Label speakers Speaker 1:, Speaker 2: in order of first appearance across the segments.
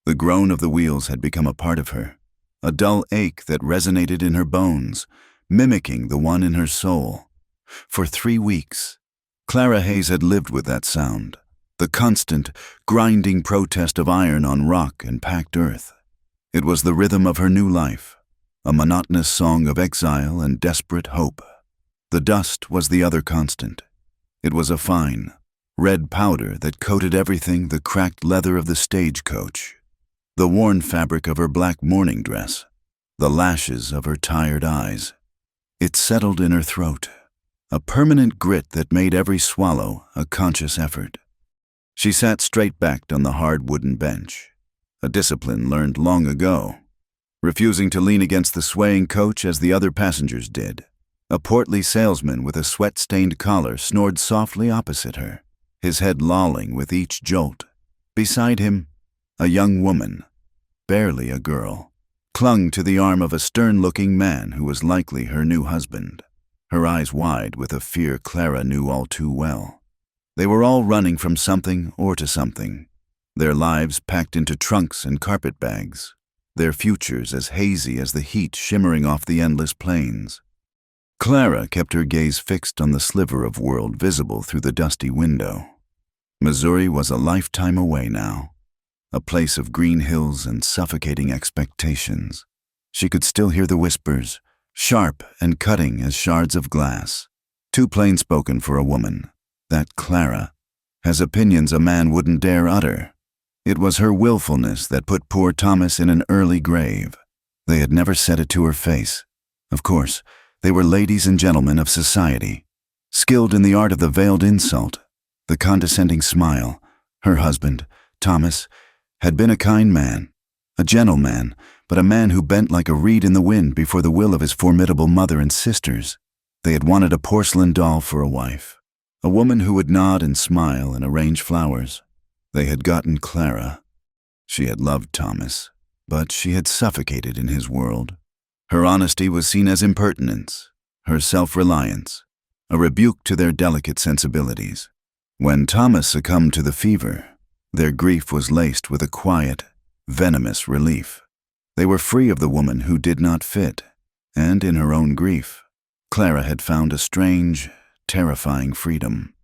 Speaker 1: The groan of the wheels had become a part of her, a dull ache that resonated in her bones, mimicking the one in her soul. For 3 weeks, Clara Hayes had lived with that sound, the constant, grinding protest of iron on rock and packed earth. It was the rhythm of her new life, a monotonous song of exile and desperate hope. The dust was the other constant. It was a fine, red powder that coated everything, the cracked leather of the stagecoach, the worn fabric of her black mourning dress, the lashes of her tired eyes. It settled in her throat, a permanent grit that made every swallow a conscious effort. She sat straight-backed on the hard wooden bench, a discipline learned long ago, refusing to lean against the swaying coach as the other passengers did. A portly salesman with a sweat-stained collar snored softly opposite her, his head lolling with each jolt. Beside him, a young woman, barely a girl, clung to the arm of a stern-looking man who was likely her new husband, her eyes wide with a fear Clara knew all too well. They were all running from something or to something, their lives packed into trunks and carpet bags, their futures as hazy as the heat shimmering off the endless plains. Clara kept her gaze fixed on the sliver of world visible through the dusty window. Missouri was a lifetime away now, a place of green hills and suffocating expectations. She could still hear the whispers, sharp and cutting as shards of glass, too plain-spoken for a woman. That Clara has opinions a man wouldn't dare utter. It was her willfulness that put poor Thomas in an early grave. They had never said it to her face. Of course, they were ladies and gentlemen of society, skilled in the art of the veiled insult, the condescending smile. Her husband, Thomas, had been a kind man, a gentleman, but a man who bent like a reed in the wind before the will of his formidable mother and sisters. They had wanted a porcelain doll for a wife, a woman who would nod and smile and arrange flowers. They had gotten Clara. She had loved Thomas, but she had suffocated in his world. Her honesty was seen as impertinence, her self-reliance, a rebuke to their delicate sensibilities. When Thomas succumbed to the fever, their grief was laced with a quiet, venomous relief. They were free of the woman who did not fit, and in her own grief, Clara had found a strange, terrifying freedom.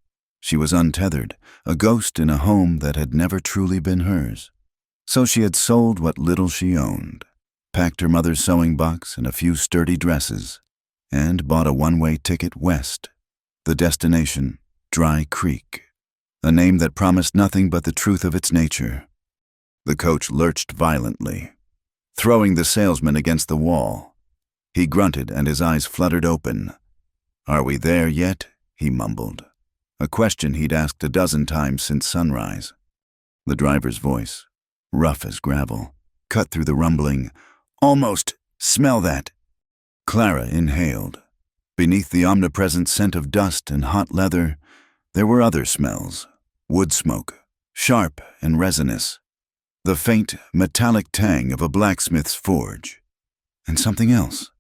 Speaker 1: She was untethered, a ghost in a home that had never truly been hers. So she had sold what little she owned, packed her mother's sewing box and a few sturdy dresses, and bought a one-way ticket west. The destination, Dry Creek, a name that promised nothing but the truth of its nature. The coach lurched violently, throwing the salesman against the wall. He grunted and his eyes fluttered open. "Are we there yet?" he mumbled, a question he'd asked a dozen times since sunrise. The driver's voice, rough as gravel, cut through the rumbling. "Almost. Smell that." Clara inhaled. Beneath the omnipresent scent of dust and hot leather, there were other smells. Wood smoke, sharp and resinous. The faint, metallic tang of a blacksmith's forge. And something else,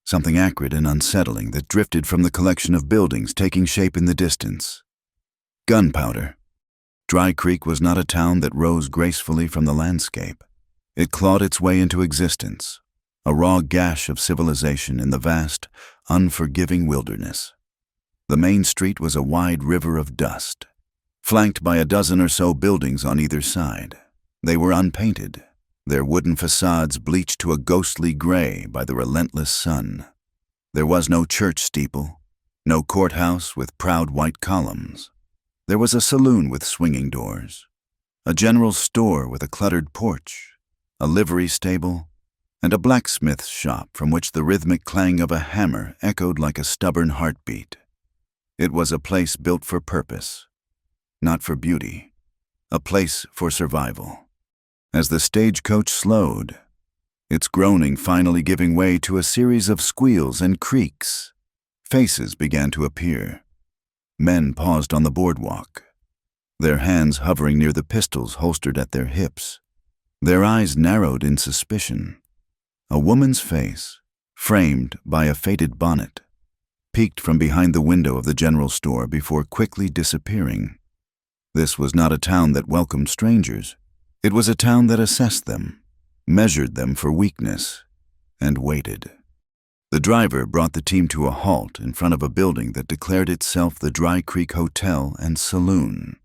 Speaker 1: something acrid and unsettling that drifted from the collection of buildings taking shape in the distance. Gunpowder. Dry Creek was not a town that rose gracefully from the landscape. It clawed its way into existence, a raw gash of civilization in the vast, unforgiving wilderness. The main street was a wide river of dust, flanked by a dozen or so buildings on either side. They were unpainted, their wooden facades bleached to a ghostly gray by the relentless sun. There was no church steeple, no courthouse with proud white columns. There was a saloon with swinging doors, a general store with a cluttered porch, a livery stable, and a blacksmith's shop from which the rhythmic clang of a hammer echoed like a stubborn heartbeat. It was a place built for purpose, not for beauty, a place for survival. As the stagecoach slowed, its groaning finally giving way to a series of squeals and creaks, faces began to appear. Men paused on the boardwalk, their hands hovering near the pistols holstered at their hips. Their eyes narrowed in suspicion. A woman's face, framed by a faded bonnet, peeked from behind the window of the general store before quickly disappearing. This was not a town that welcomed strangers. It was a town that assessed them, measured them for weakness, and waited. The driver brought the team to a halt in front of a building that declared itself the Dry Creek Hotel and Saloon.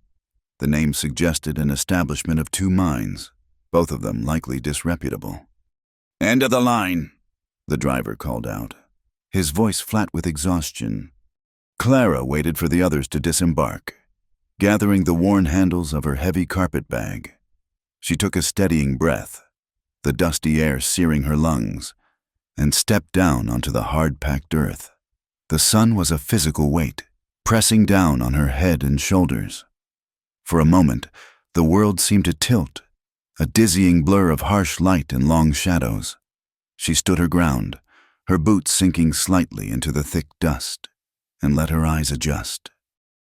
Speaker 1: The name suggested an establishment of two minds, both of them likely disreputable. "End of the line," the driver called out, his voice flat with exhaustion. Clara waited for the others to disembark, gathering the worn handles of her heavy carpet bag. She took a steadying breath, the dusty air searing her lungs, and stepped down onto the hard-packed earth. The sun was a physical weight, pressing down on her head and shoulders. For a moment, the world seemed to tilt, a dizzying blur of harsh light and long shadows. She stood her ground, her boots sinking slightly into the thick dust, and let her eyes adjust.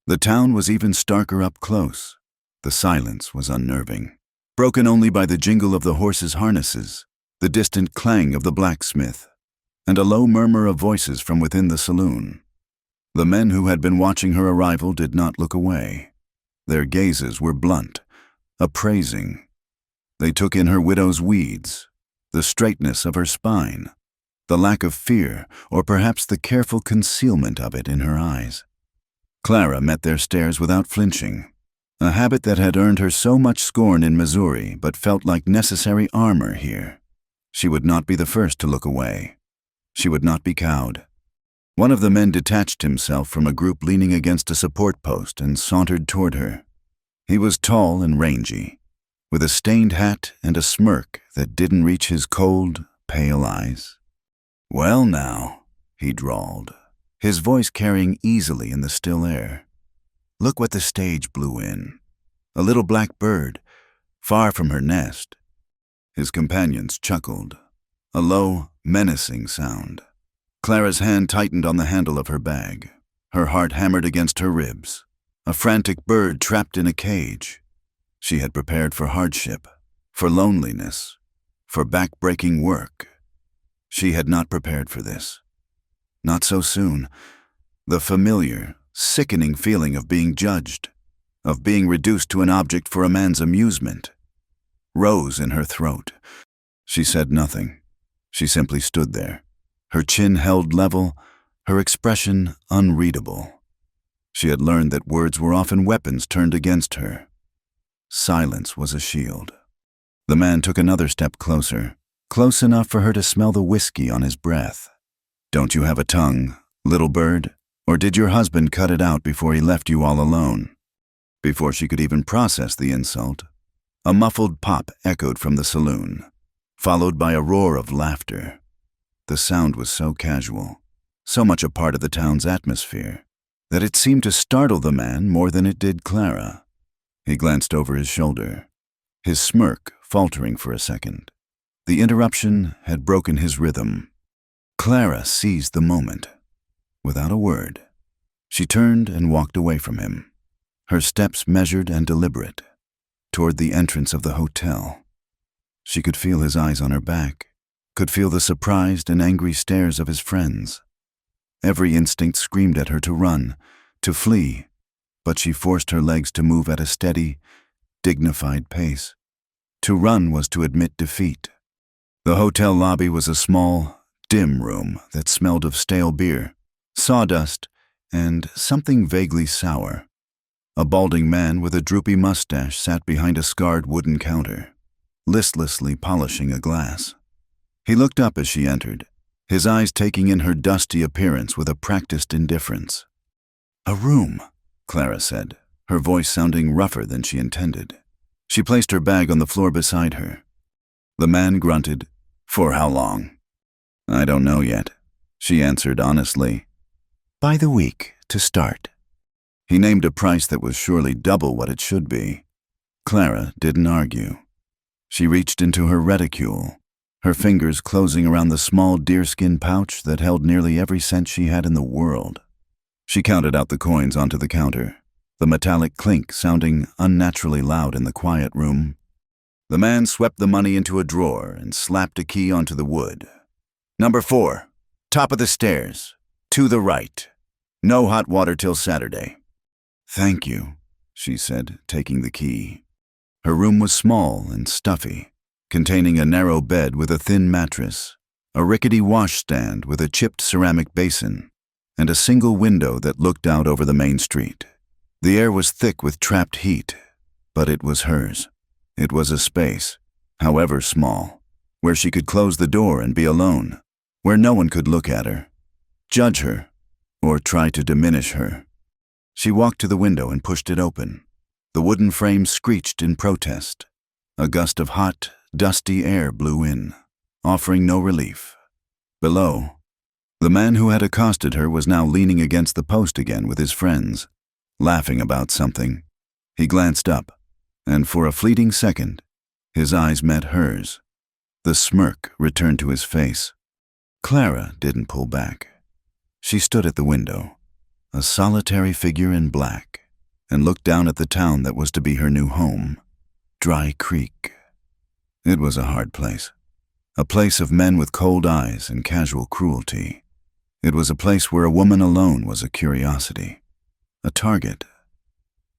Speaker 1: The town was even starker up close. The silence was unnerving, broken only by the jingle of the horses' harnesses, the distant clang of the blacksmith, and a low murmur of voices from within the saloon. The men who had been watching her arrival did not look away. Their gazes were blunt, appraising. They took in her widow's weeds, the straightness of her spine, the lack of fear, or perhaps the careful concealment of it in her eyes. Clara met their stares without flinching, a habit that had earned her so much scorn in Missouri but felt like necessary armor here. She would not be the first to look away. She would not be cowed. One of the men detached himself from a group leaning against a support post and sauntered toward her. He was tall and rangy, with a stained hat and a smirk that didn't reach his cold, pale eyes. "Well now," he drawled, his voice carrying easily in the still air. "Look what the stage blew in. A little black bird, far from her nest." His companions chuckled, a low, menacing sound. Clara's hand tightened on the handle of her bag. Her heart hammered against her ribs. A frantic bird trapped in a cage. She had prepared for hardship, for loneliness, for back-breaking work. She had not prepared for this. Not so soon. The familiar, sickening feeling of being judged, of being reduced to an object for a man's amusement, rose in her throat. She said nothing. She simply stood there, her chin held level, her expression unreadable. She had learned that words were often weapons turned against her. Silence was a shield. The man took another step closer, close enough for her to smell the whiskey on his breath. "Don't you have a tongue, little bird? Or did your husband cut it out before he left you all alone?" Before she could even process the insult, a muffled pop echoed from the saloon, followed by a roar of laughter. The sound was so casual, so much a part of the town's atmosphere, that it seemed to startle the man more than it did Clara. He glanced over his shoulder, his smirk faltering for a second. The interruption had broken his rhythm. Clara seized the moment. Without a word, she turned and walked away from him, her steps measured and deliberate, toward the entrance of the hotel. She could feel his eyes on her back, could feel the surprised and angry stares of his friends. Every instinct screamed at her to run, to flee, but she forced her legs to move at a steady, dignified pace. To run was to admit defeat. The hotel lobby was a small, dim room that smelled of stale beer, sawdust, and something vaguely sour. A balding man with a droopy mustache sat behind a scarred wooden counter, listlessly polishing a glass. He looked up as she entered, his eyes taking in her dusty appearance with a practiced indifference. "A room," Clara said, her voice sounding rougher than she intended. She placed her bag on the floor beside her. The man grunted. "For how long?" "I don't know yet," she answered honestly. "By the week, to start." He named a price that was surely double what it should be. Clara didn't argue. She reached into her reticule, her fingers closing around the small deerskin pouch that held nearly every cent she had in the world. She counted out the coins onto the counter, the metallic clink sounding unnaturally loud in the quiet room. The man swept the money into a drawer and slapped a key onto the wood. "Number 4, top of the stairs, to the right. No hot water till Saturday." "Thank you," she said, taking the key. Her room was small and stuffy, containing a narrow bed with a thin mattress, a rickety washstand with a chipped ceramic basin, and a single window that looked out over the main street. The air was thick with trapped heat, but it was hers. It was a space, however small, where she could close the door and be alone, where no one could look at her, judge her, or try to diminish her. She walked to the window and pushed it open. The wooden frame screeched in protest. A gust of hot, dusty air blew in, offering no relief. Below, the man who had accosted her was now leaning against the post again with his friends, laughing about something. He glanced up, and for a fleeting second, his eyes met hers. The smirk returned to his face. Clara didn't pull back. She stood at the window, a solitary figure in black, and looked down at the town that was to be her new home, Dry Creek. It was a hard place, a place of men with cold eyes and casual cruelty. It was a place where a woman alone was a curiosity, a target.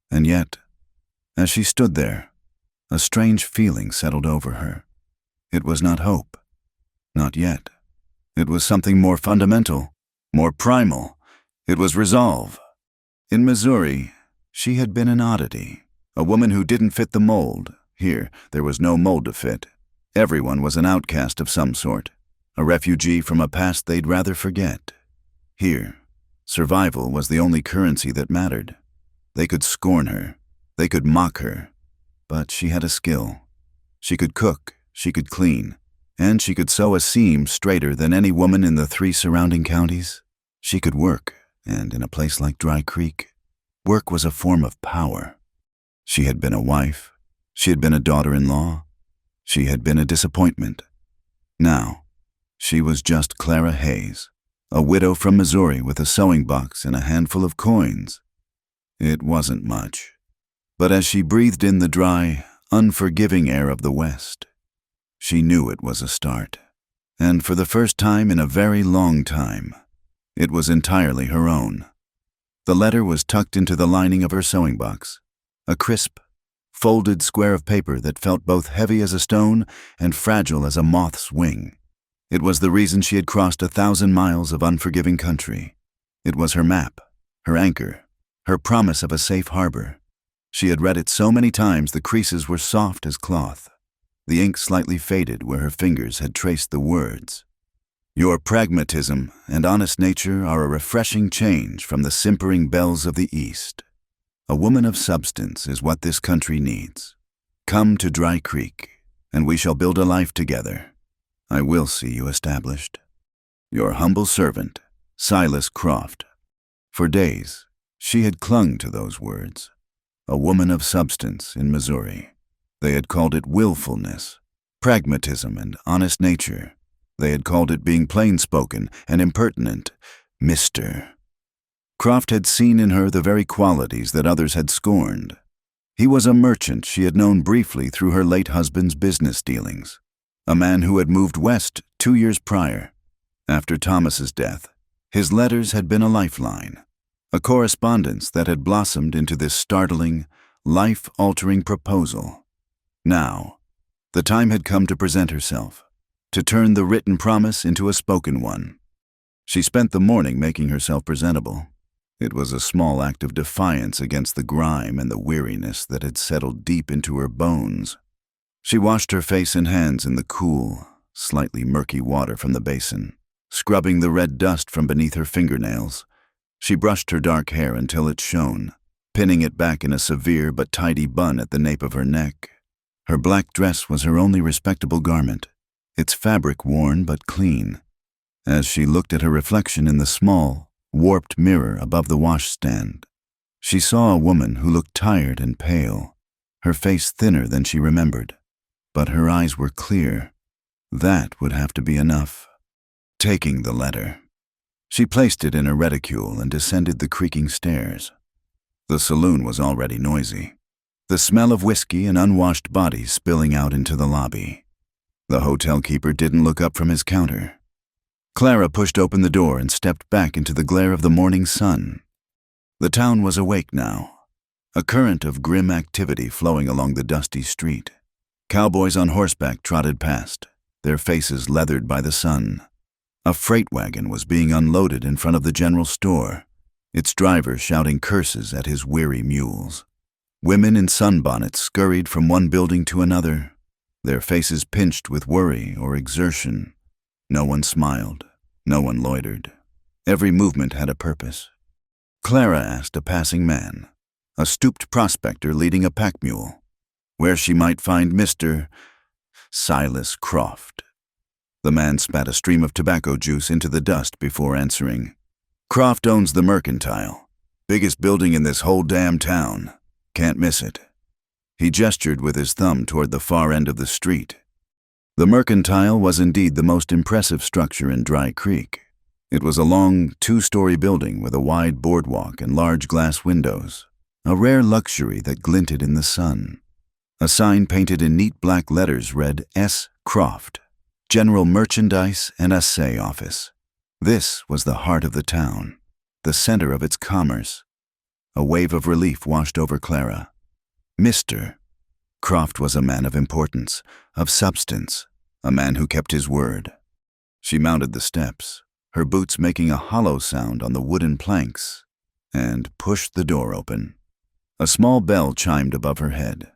Speaker 1: And yet, as she stood there, a strange feeling settled over her. It was not hope, not yet. It was something more fundamental, more primal. It was resolve. In Missouri, she had been an oddity, a woman who didn't fit the mold. Here, there was no mold to fit. Everyone was an outcast of some sort, a refugee from a past they'd rather forget. Here, survival was the only currency that mattered. They could scorn her, they could mock her, but she had a skill. She could cook, she could clean, and she could sew a seam straighter than any woman in the 3 surrounding counties. She could work, and in a place like Dry Creek, work was a form of power. She had been a wife, she had been a daughter-in-law, she had been a disappointment. Now, she was just Clara Hayes, a widow from Missouri with a sewing box and a handful of coins. It wasn't much, but as she breathed in the dry, unforgiving air of the West, she knew it was a start. And for the first time in a very long time, it was entirely her own. The letter was tucked into the lining of her sewing box, a crisp, folded square of paper that felt both heavy as a stone and fragile as a moth's wing. It was the reason she had crossed 1,000 miles of unforgiving country. It was her map, her anchor, her promise of a safe harbor. She had read it so many times the creases were soft as cloth. The ink slightly faded where her fingers had traced the words. Your pragmatism and honest nature are a refreshing change from the simpering belles of the East. A woman of substance is what this country needs. Come to Dry Creek, and we shall build a life together. I will see you established. Your humble servant, Silas Croft. For days, she had clung to those words. A woman of substance in Missouri. They had called it willfulness, pragmatism, and honest nature. They had called it being plain-spoken and impertinent, Mr. Croft had seen in her the very qualities that others had scorned. He was a merchant she had known briefly through her late husband's business dealings, a man who had moved west 2 years prior. After Thomas's death, his letters had been a lifeline, a correspondence that had blossomed into this startling, life-altering proposal. Now, the time had come to present herself, to turn the written promise into a spoken one. She spent the morning making herself presentable. It was a small act of defiance against the grime and the weariness that had settled deep into her bones. She washed her face and hands in the cool, slightly murky water from the basin, scrubbing the red dust from beneath her fingernails. She brushed her dark hair until it shone, pinning it back in a severe but tidy bun at the nape of her neck. Her black dress was her only respectable garment, its fabric worn but clean. As she looked at her reflection in the small, warped mirror above the washstand, she saw a woman who looked tired and pale, her face thinner than she remembered, but her eyes were clear. That would have to be enough. Taking the letter, she placed it in her reticule and descended the creaking stairs. The saloon was already noisy, the smell of whiskey and unwashed bodies spilling out into the lobby. The hotel keeper didn't look up from his counter. Clara pushed open the door and stepped back into the glare of the morning sun. The town was awake now, a current of grim activity flowing along the dusty street. Cowboys on horseback trotted past, their faces leathered by the sun. A freight wagon was being unloaded in front of the general store, its driver shouting curses at his weary mules. Women in sunbonnets scurried from one building to another, their faces pinched with worry or exertion. No one smiled, no one loitered. Every movement had a purpose. Clara asked a passing man, a stooped prospector leading a pack mule, where she might find Mr. Silas Croft. The man spat a stream of tobacco juice into the dust before answering. Croft owns the Mercantile. Biggest building in this whole damn town. Can't miss it. He gestured with his thumb toward the far end of the street. The Mercantile was indeed the most impressive structure in Dry Creek. It was a long, two-story building with a wide boardwalk and large glass windows, a rare luxury that glinted in the sun. A sign painted in neat black letters read S. Croft, General Merchandise and Assay Office. This was the heart of the town, the center of its commerce. A wave of relief washed over Clara. Mr. Croft was a man of importance, of substance, a man who kept his word. She mounted the steps, her boots making a hollow sound on the wooden planks, and pushed the door open. A small bell chimed above her head.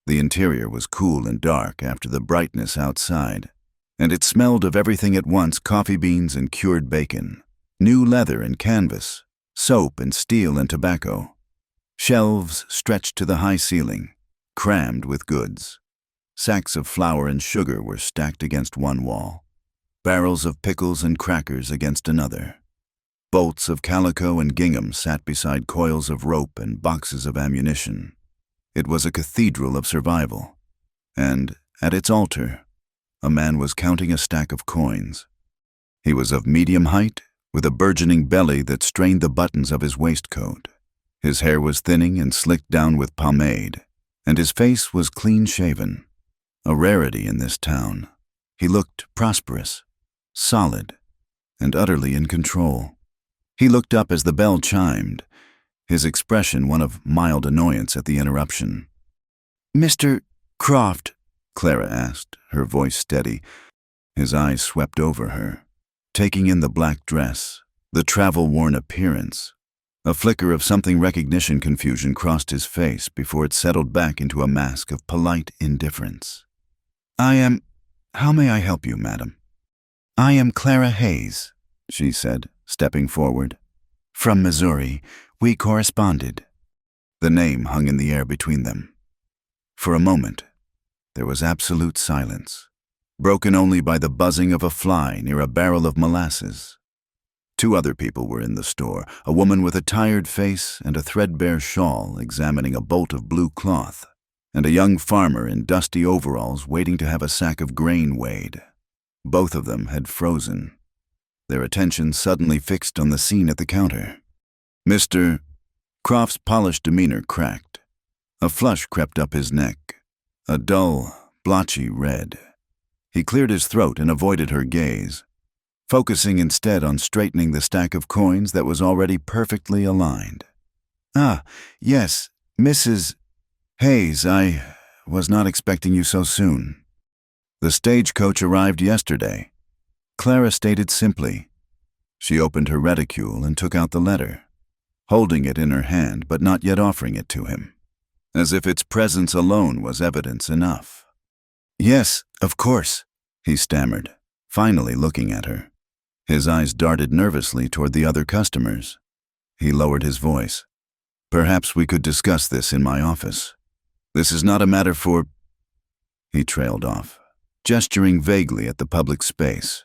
Speaker 1: The interior was cool and dark after the brightness outside, and it smelled of everything at once: coffee beans and cured bacon, new leather and canvas, soap and steel and tobacco. Shelves stretched to the high ceiling, crammed with goods. Sacks of flour and sugar were stacked against one wall, barrels of pickles and crackers against another. Bolts of calico and gingham sat beside coils of rope and boxes of ammunition. It was a cathedral of survival, and at its altar, a man was counting a stack of coins. He was of medium height, with a burgeoning belly that strained the buttons of his waistcoat. His hair was thinning and slicked down with pomade, and his face was clean-shaven. A rarity in this town. He looked prosperous, solid, and utterly in control. He looked up as the bell chimed, his expression one of mild annoyance at the interruption. "Mr. Croft?" Clara asked, her voice steady. His eyes swept over her, taking in the black dress, the travel-worn appearance. A flicker of something recognition confusion crossed his face before it settled back into a mask of polite indifference. How may I help you, madam?" "I am Clara Hayes," she said, stepping forward. "From Missouri. We corresponded." The name hung in the air between them. For a moment, there was absolute silence, broken only by the buzzing of a fly near a barrel of molasses. Two other people were in the store, a woman with a tired face and a threadbare shawl examining a bolt of blue cloth, and a young farmer in dusty overalls waiting to have a sack of grain weighed. Both of them had frozen, their attention suddenly fixed on the scene at the counter. Mr. Croft's polished demeanor cracked. A flush crept up his neck, a dull, blotchy red. He cleared his throat and avoided her gaze, focusing instead on straightening the stack of coins that was already perfectly aligned. "Ah, yes, Mrs. Hayes, I was not expecting you so soon. The stagecoach arrived yesterday," Clara stated simply. She opened her reticule and took out the letter, holding it in her hand but not yet offering it to him, as if its presence alone was evidence enough. "Yes, of course," he stammered, finally looking at her. His eyes darted nervously toward the other customers. He lowered his voice. "Perhaps we could discuss this in my office. This is not a matter for—" He trailed off, gesturing vaguely at the public space.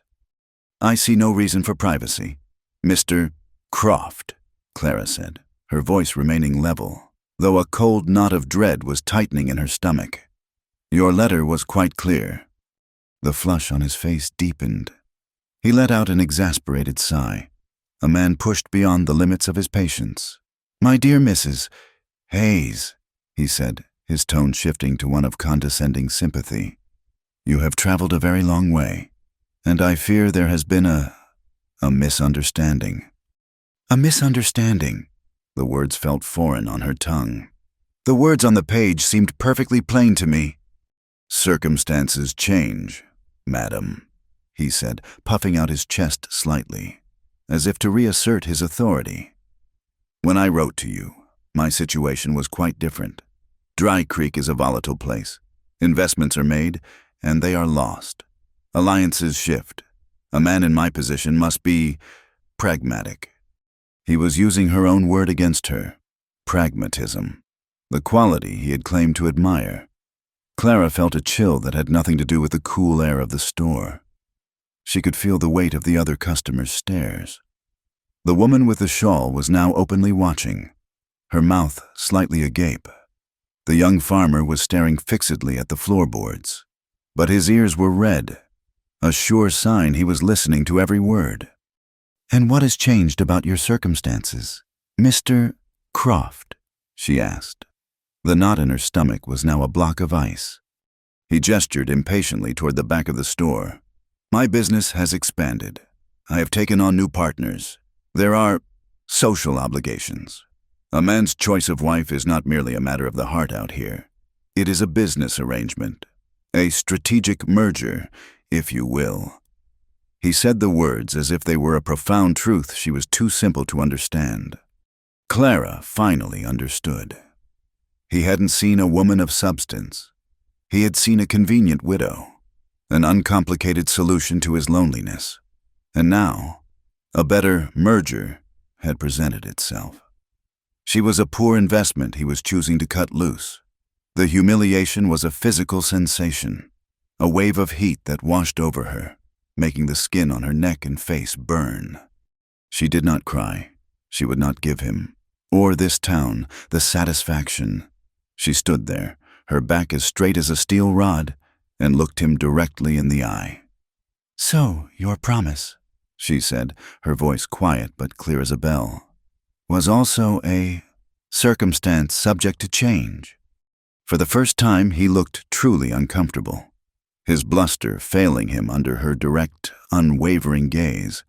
Speaker 1: "I see no reason for privacy. Mr. Croft," Clara said, her voice remaining level, though a cold knot of dread was tightening in her stomach. "Your letter was quite clear." The flush on his face deepened. He let out an exasperated sigh, a man pushed beyond the limits of his patience. "My dear Mrs. Hayes," he said, his tone shifting to one of condescending sympathy, "you have traveled a very long way, and I fear there has been a misunderstanding." "A misunderstanding?" The words felt foreign on her tongue. The words on the page seemed perfectly plain to me. "Circumstances change, madam," he said, puffing out his chest slightly, as if to reassert his authority. "When I wrote to you, my situation was quite different. Dry Creek is a volatile place. Investments are made, and they are lost. Alliances shift. A man in my position must be pragmatic." He was using her own word against her. Pragmatism. The quality he had claimed to admire. Clara felt a chill that had nothing to do with the cool air of the store. She could feel the weight of the other customers' stares. The woman with the shawl was now openly watching, her mouth slightly agape. The young farmer was staring fixedly at the floorboards, but his ears were red, a sure sign he was listening to every word. "And what has changed about your circumstances, Mr. Croft?" she asked. The knot in her stomach was now a block of ice. He gestured impatiently toward the back of the store. "My business has expanded. I have taken on new partners. There are social obligations. A man's choice of wife is not merely a matter of the heart out here. It is a business arrangement, a strategic merger, if you will." He said the words as if they were a profound truth she was too simple to understand. Clara finally understood. He hadn't seen a woman of substance. He had seen a convenient widow, an uncomplicated solution to his loneliness. And now, a better merger had presented itself. She was a poor investment he was choosing to cut loose. The humiliation was a physical sensation, a wave of heat that washed over her, making the skin on her neck and face burn. She did not cry. She would not give him, or this town, the satisfaction. She stood there, her back as straight as a steel rod, and looked him directly in the eye. "So, your promise," she said, her voice quiet but clear as a bell, "was also a circumstance subject to change." For the first time, he looked truly uncomfortable, his bluster failing him under her direct, unwavering gaze.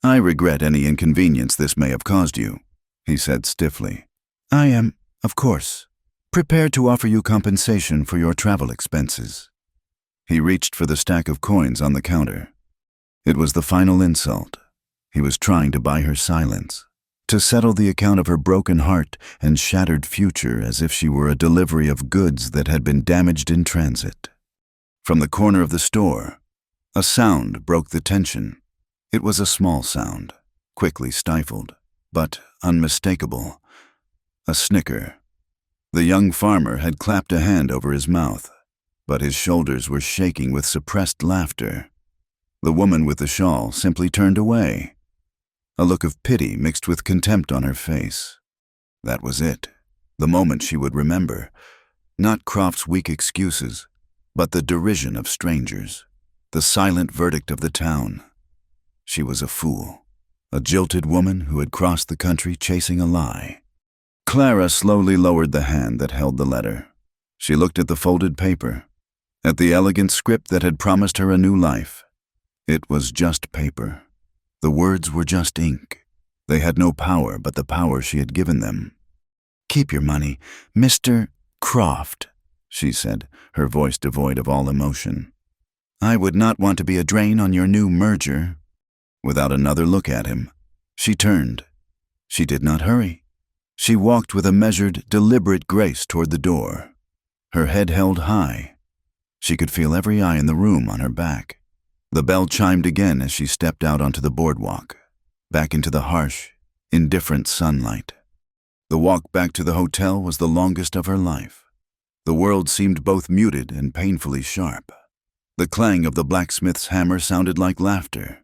Speaker 1: "I regret any inconvenience this may have caused you," he said stiffly. "I am, of course, prepared to offer you compensation for your travel expenses." He reached for the stack of coins on the counter. It was the final insult. He was trying to buy her silence, to settle the account of her broken heart and shattered future as if she were a delivery of goods that had been damaged in transit. From the corner of the store, a sound broke the tension. It was a small sound, quickly stifled, but unmistakable. A snicker. The young farmer had clapped a hand over his mouth, but his shoulders were shaking with suppressed laughter. The woman with the shawl simply turned away, a look of pity mixed with contempt on her face. That was it, the moment she would remember. Not Croft's weak excuses, but the derision of strangers, the silent verdict of the town. She was a fool, a jilted woman who had crossed the country chasing a lie. Clara slowly lowered the hand that held the letter. She looked at the folded paper, at the elegant script that had promised her a new life. It was just paper. The words were just ink. They had no power but the power she had given them. "Keep your money, Mr. Croft," she said, her voice devoid of all emotion. "I would not want to be a drain on your new merger." Without another look at him, she turned. She did not hurry. She walked with a measured, deliberate grace toward the door, her head held high. She could feel every eye in the room on her back. The bell chimed again as she stepped out onto the boardwalk, back into the harsh, indifferent sunlight. The walk back to the hotel was the longest of her life. The world seemed both muted and painfully sharp. The clang of the blacksmith's hammer sounded like laughter.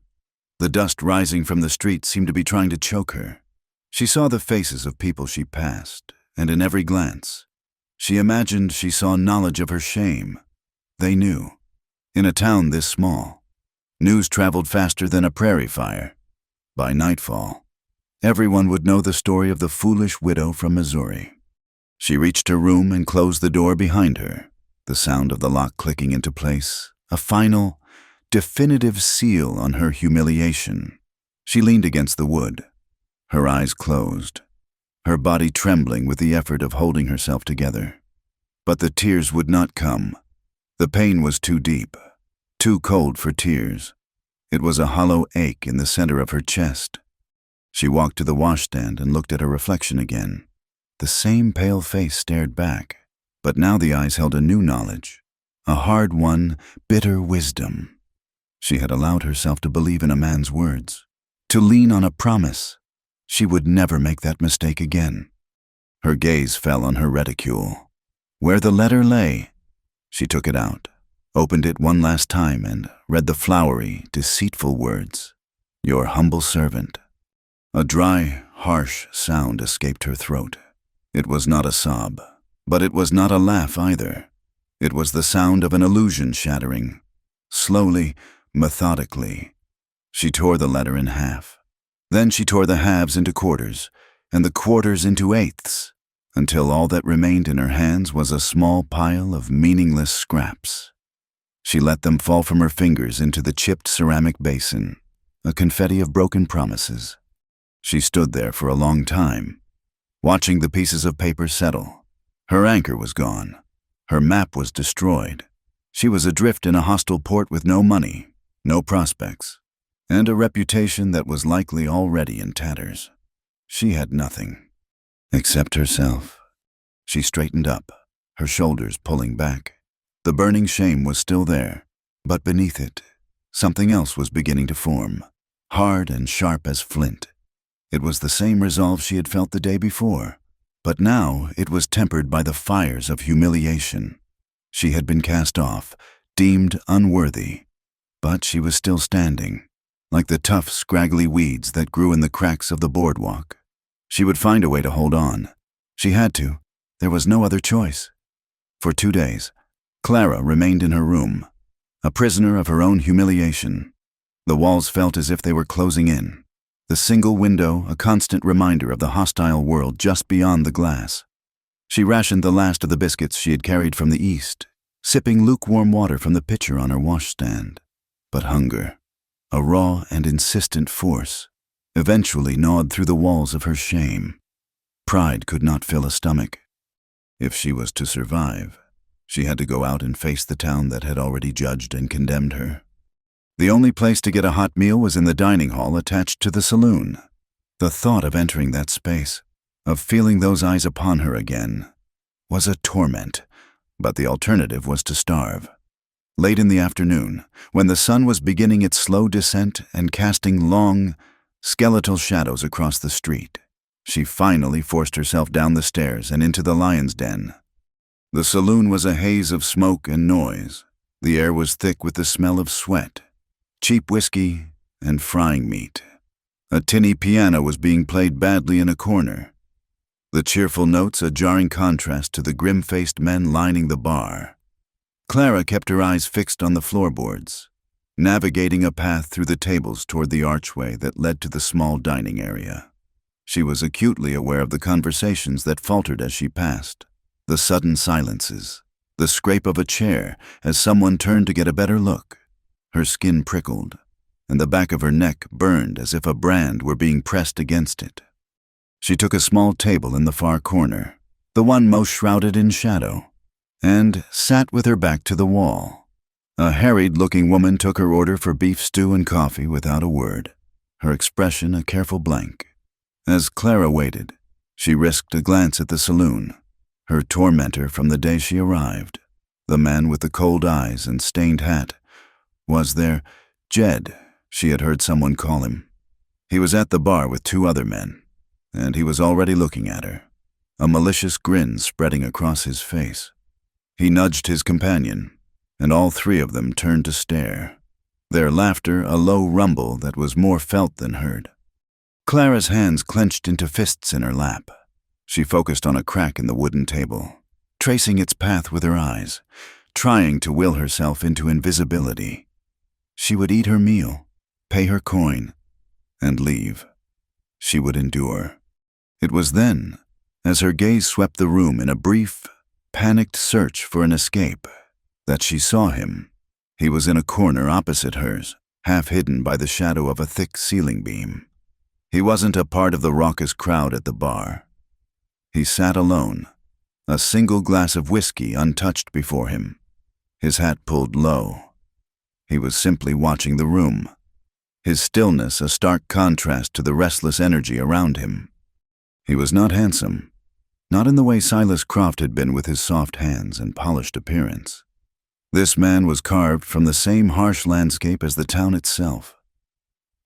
Speaker 1: The dust rising from the street seemed to be trying to choke her. She saw the faces of people she passed, and in every glance, she imagined she saw knowledge of her shame. They knew. In a town this small, news traveled faster than a prairie fire. By nightfall, everyone would know the story of the foolish widow from Missouri. She reached her room and closed the door behind her, the sound of the lock clicking into place, a final, definitive seal on her humiliation. She leaned against the wood, her eyes closed, her body trembling with the effort of holding herself together. But the tears would not come. The pain was too deep, too cold for tears. It was a hollow ache in the center of her chest. She walked to the washstand and looked at her reflection again. The same pale face stared back, but now the eyes held a new knowledge, a hard-won, bitter wisdom. She had allowed herself to believe in a man's words, to lean on a promise. She would never make that mistake again. Her gaze fell on her reticule. Where the letter lay, she took it out, opened it one last time, and read the flowery, deceitful words, "Your humble servant." A dry, harsh sound escaped her throat. It was not a sob, but it was not a laugh either. It was the sound of an illusion shattering. Slowly, methodically, she tore the letter in half. Then she tore the halves into quarters, and the quarters into eighths, until all that remained in her hands was a small pile of meaningless scraps. She let them fall from her fingers into the chipped ceramic basin, a confetti of broken promises. She stood there for a long time, watching the pieces of paper settle. Her anchor was gone. Her map was destroyed. She was adrift in a hostile port with no money, no prospects, and a reputation that was likely already in tatters. She had nothing, except herself. She straightened up, her shoulders pulling back. The burning shame was still there, but beneath it, something else was beginning to form, hard and sharp as flint. It was the same resolve she had felt the day before, but now it was tempered by the fires of humiliation. She had been cast off, deemed unworthy, but she was still standing, like the tough, scraggly weeds that grew in the cracks of the boardwalk. She would find a way to hold on. She had to. There was no other choice. For 2 days, Clara remained in her room, a prisoner of her own humiliation. The walls felt as if they were closing in. The single window, a constant reminder of the hostile world just beyond the glass. She rationed the last of the biscuits she had carried from the east, sipping lukewarm water from the pitcher on her washstand. But hunger, a raw and insistent force, eventually gnawed through the walls of her shame. Pride could not fill a stomach. If she was to survive, she had to go out and face the town that had already judged and condemned her. The only place to get a hot meal was in the dining hall attached to the saloon. The thought of entering that space, of feeling those eyes upon her again, was a torment, but the alternative was to starve. Late in the afternoon, when the sun was beginning its slow descent and casting long, skeletal shadows across the street, she finally forced herself down the stairs and into the lion's den. The saloon was a haze of smoke and noise. The air was thick with the smell of sweat, cheap whiskey, and frying meat. A tinny piano was being played badly in a corner, the cheerful notes a jarring contrast to the grim-faced men lining the bar. Clara kept her eyes fixed on the floorboards, navigating a path through the tables toward the archway that led to the small dining area. She was acutely aware of the conversations that faltered as she passed, the sudden silences, the scrape of a chair as someone turned to get a better look. Her skin prickled, and the back of her neck burned as if a brand were being pressed against it. She took a small table in the far corner, the one most shrouded in shadow, and sat with her back to the wall. A harried-looking woman took her order for beef stew and coffee without a word, her expression a careful blank. As Clara waited, she risked a glance at the saloon, her tormentor from the day she arrived. The man with the cold eyes and stained hat was there. Jed, she had heard someone call him. He was at the bar with 2 other men, and he was already looking at her, a malicious grin spreading across his face. He nudged his companion, and all 3 of them turned to stare, their laughter a low rumble that was more felt than heard. Clara's hands clenched into fists in her lap. She focused on a crack in the wooden table, tracing its path with her eyes, trying to will herself into invisibility. She would eat her meal, pay her coin, and leave. She would endure. It was then, as her gaze swept the room in a brief, panicked search for an escape, that she saw him. He was in a corner opposite hers, half hidden by the shadow of a thick ceiling beam. He wasn't a part of the raucous crowd at the bar. He sat alone, a single glass of whiskey untouched before him, his hat pulled low. He was simply watching the room, his stillness a stark contrast to the restless energy around him. He was not handsome, not in the way Silas Croft had been with his soft hands and polished appearance. This man was carved from the same harsh landscape as the town itself.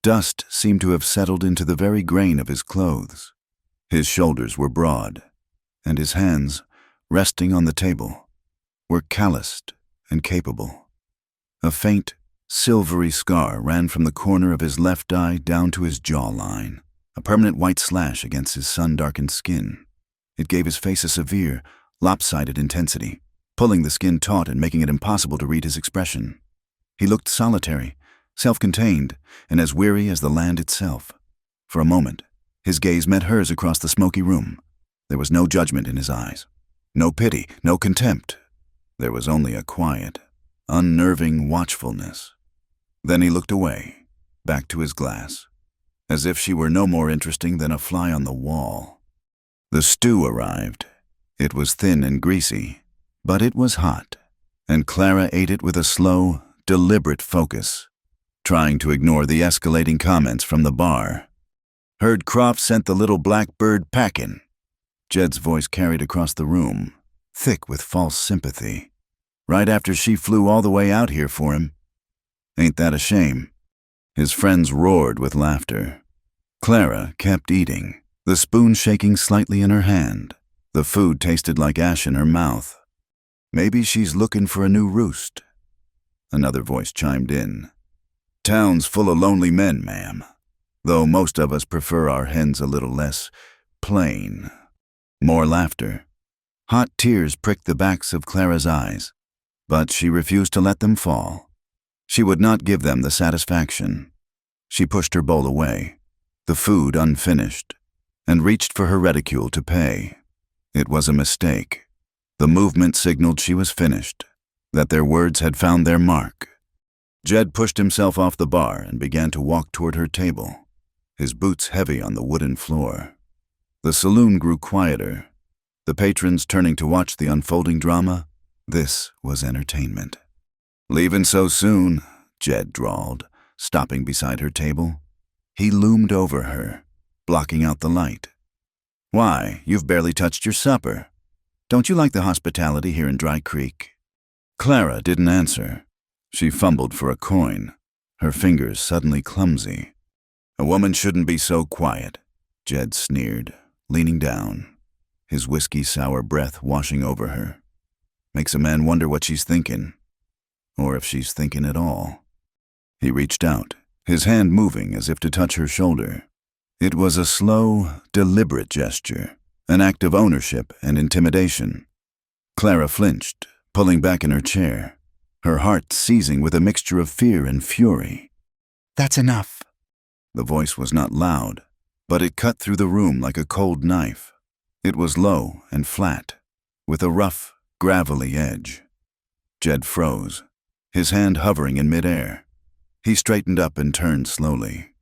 Speaker 1: Dust seemed to have settled into the very grain of his clothes. His shoulders were broad, and his hands, resting on the table, were calloused and capable. A faint, silvery scar ran from the corner of his left eye down to his jawline, a permanent white slash against his sun-darkened skin. It gave his face a severe, lopsided intensity, pulling the skin taut and making it impossible to read his expression. He looked solitary, self-contained, and as weary as the land itself. For a moment, his gaze met hers across the smoky room. There was no judgment in his eyes, no pity, no contempt. There was only a quiet, unnerving watchfulness. Then he looked away, back to his glass, as if she were no more interesting than a fly on the wall. The stew arrived. It was thin and greasy, but it was hot, and Clara ate it with a slow, deliberate focus, trying to ignore the escalating comments from the bar. "Heard Croft sent the little black bird packin'." Jed's voice carried across the room, thick with false sympathy. "Right after she flew all the way out here for him. Ain't that a shame?" His friends roared with laughter. Clara kept eating, the spoon shaking slightly in her hand. The food tasted like ash in her mouth. "Maybe she's looking for a new roost." Another voice chimed in. "Town's full of lonely men, ma'am, though most of us prefer our hens a little less plain." More laughter. Hot tears pricked the backs of Clara's eyes, but she refused to let them fall. She would not give them the satisfaction. She pushed her bowl away, the food unfinished, and reached for her reticule to pay. It was a mistake. The movement signaled she was finished, that their words had found their mark. Jed pushed himself off the bar and began to walk toward her table, his boots heavy on the wooden floor. The saloon grew quieter, the patrons turning to watch the unfolding drama. This was entertainment. "Leaving so soon?" Jed drawled, stopping beside her table. He loomed over her, blocking out the light. "Why, you've barely touched your supper. Don't you like the hospitality here in Dry Creek?" Clara didn't answer. She fumbled for a coin, her fingers suddenly clumsy. "A woman shouldn't be so quiet," Jed sneered, leaning down, his whiskey-sour breath washing over her. "Makes a man wonder what she's thinking, or if she's thinking at all." He reached out, his hand moving as if to touch her shoulder. It was a slow, deliberate gesture, an act of ownership and intimidation. Clara flinched, pulling back in her chair, her heart seizing with a mixture of fear and fury. "That's enough." The voice was not loud, but it cut through the room like a cold knife. It was low and flat, with a rough, gravelly edge. Jed froze, his hand hovering in midair. He straightened up and turned slowly.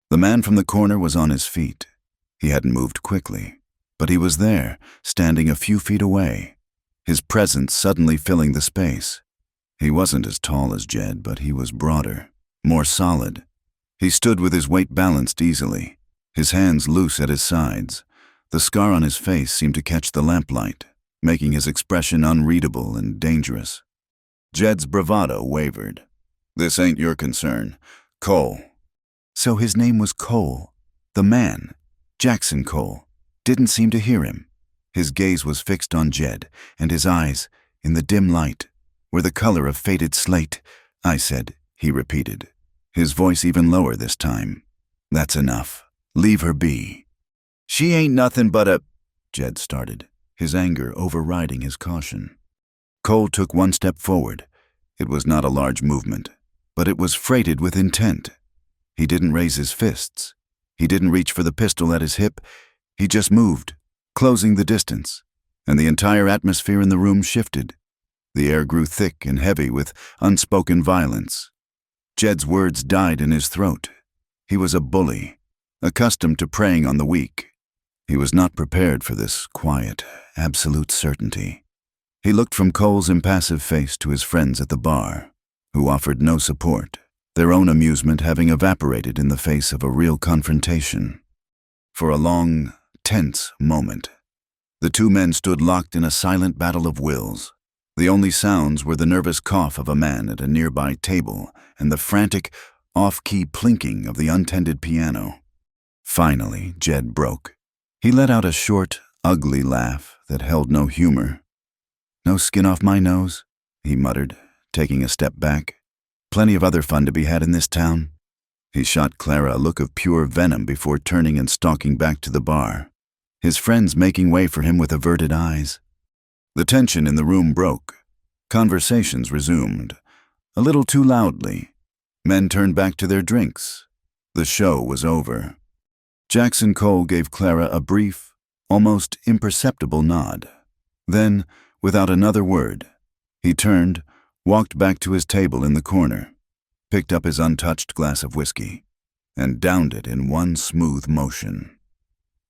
Speaker 1: The man from the corner was on his feet. He hadn't moved quickly, but he was there, standing a few feet away, his presence suddenly filling the space. He wasn't as tall as Jed, but he was broader, more solid. He stood with his weight balanced easily, his hands loose at his sides. The scar on his face seemed to catch the lamplight, making his expression unreadable and dangerous. Jed's bravado wavered. "This ain't your concern. Cole." So his name was Cole. The man, Jackson Cole, didn't seem to hear him. His gaze was fixed on Jed, and his eyes, in the dim light, were the color of faded slate. "I said," he repeated, his voice even lower this time. "That's enough. Leave her be." "She ain't nothing but a—" Jed started, his anger overriding his caution. Cole took one step forward. It was not a large movement, but it was freighted with intent. He didn't raise his fists. He didn't reach for the pistol at his hip. He just moved, closing the distance, and the entire atmosphere in the room shifted. The air grew thick and heavy with unspoken violence. Jed's words died in his throat. He was a bully, accustomed to preying on the weak. He was not prepared for this quiet, absolute certainty. He looked from Cole's impassive face to his friends at the bar, who offered no support, their own amusement having evaporated in the face of a real confrontation. For a long, tense moment, the two men stood locked in a silent battle of wills. The only sounds were the nervous cough of a man at a nearby table and the frantic, off-key plinking of the untended piano. Finally, Jed broke. He let out a short, ugly laugh that held no humor. "No skin off my nose," he muttered, taking a step back. "Plenty of other fun to be had in this town." He shot Clara a look of pure venom before turning and stalking back to the bar, his friends making way for him with averted eyes. The tension in the room broke. Conversations resumed, a little too loudly. Men turned back to their drinks. The show was over. Jackson Cole gave Clara a brief, almost imperceptible nod. Then, without another word, he turned, walked back to his table in the corner, picked up his untouched glass of whiskey, and downed it in one smooth motion.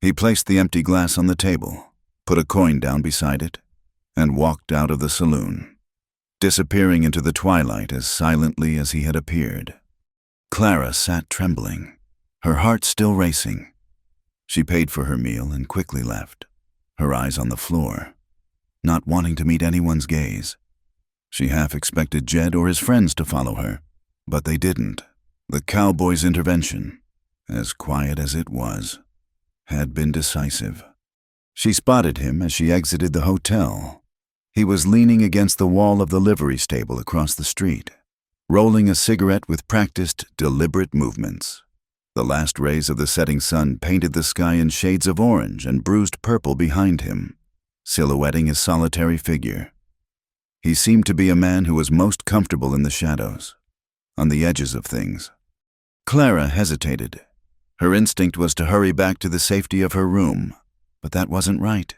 Speaker 1: He placed the empty glass on the table, put a coin down beside it, and walked out of the saloon, disappearing into the twilight as silently as he had appeared. Clara sat trembling, her heart still racing. She paid for her meal and quickly left, her eyes on the floor, not wanting to meet anyone's gaze. She half expected Jed or his friends to follow her, but they didn't. The cowboy's intervention, as quiet as it was, had been decisive. She spotted him as she exited the hotel. He was leaning against the wall of the livery stable across the street, rolling a cigarette with practiced, deliberate movements. The last rays of the setting sun painted the sky in shades of orange and bruised purple behind him, silhouetting his solitary figure. He seemed to be a man who was most comfortable in the shadows, on the edges of things. Clara hesitated. Her instinct was to hurry back to the safety of her room, but that wasn't right.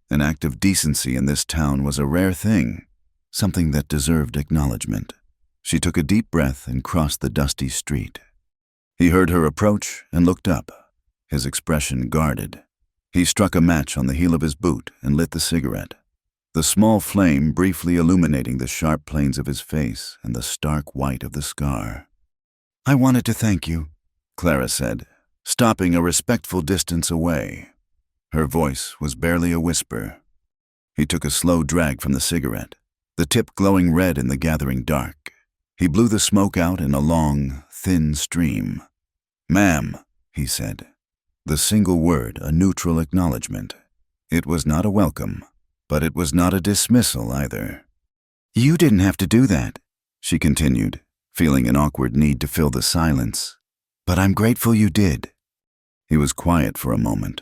Speaker 1: An act of decency in this town was a rare thing, something that deserved acknowledgement. She took a deep breath and crossed the dusty street. He heard her approach and looked up, his expression guarded. He struck a match on the heel of his boot and lit the cigarette, the small flame briefly illuminating the sharp planes of his face and the stark white of the scar. "I wanted to thank you," Clara said, stopping a respectful distance away. Her voice was barely a whisper. He took a slow drag from the cigarette, the tip glowing red in the gathering dark. He blew the smoke out in a long, thin stream. "Ma'am," he said, the single word a neutral acknowledgement. It was not a welcome, but it was not a dismissal either. "You didn't have to do that," she continued, feeling an awkward need to fill the silence. "But I'm grateful you did." He was quiet for a moment,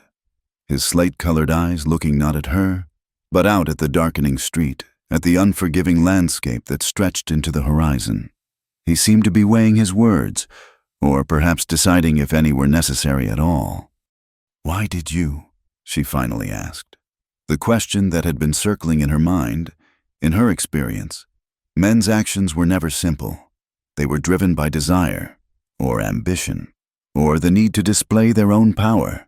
Speaker 1: his slate-colored eyes looking not at her, but out at the darkening street, at the unforgiving landscape that stretched into the horizon. He seemed to be weighing his words, or perhaps deciding if any were necessary at all. "Why did you?" she finally asked. The question that had been circling in her mind, in her experience, men's actions were never simple. They were driven by desire, or ambition, or the need to display their own power.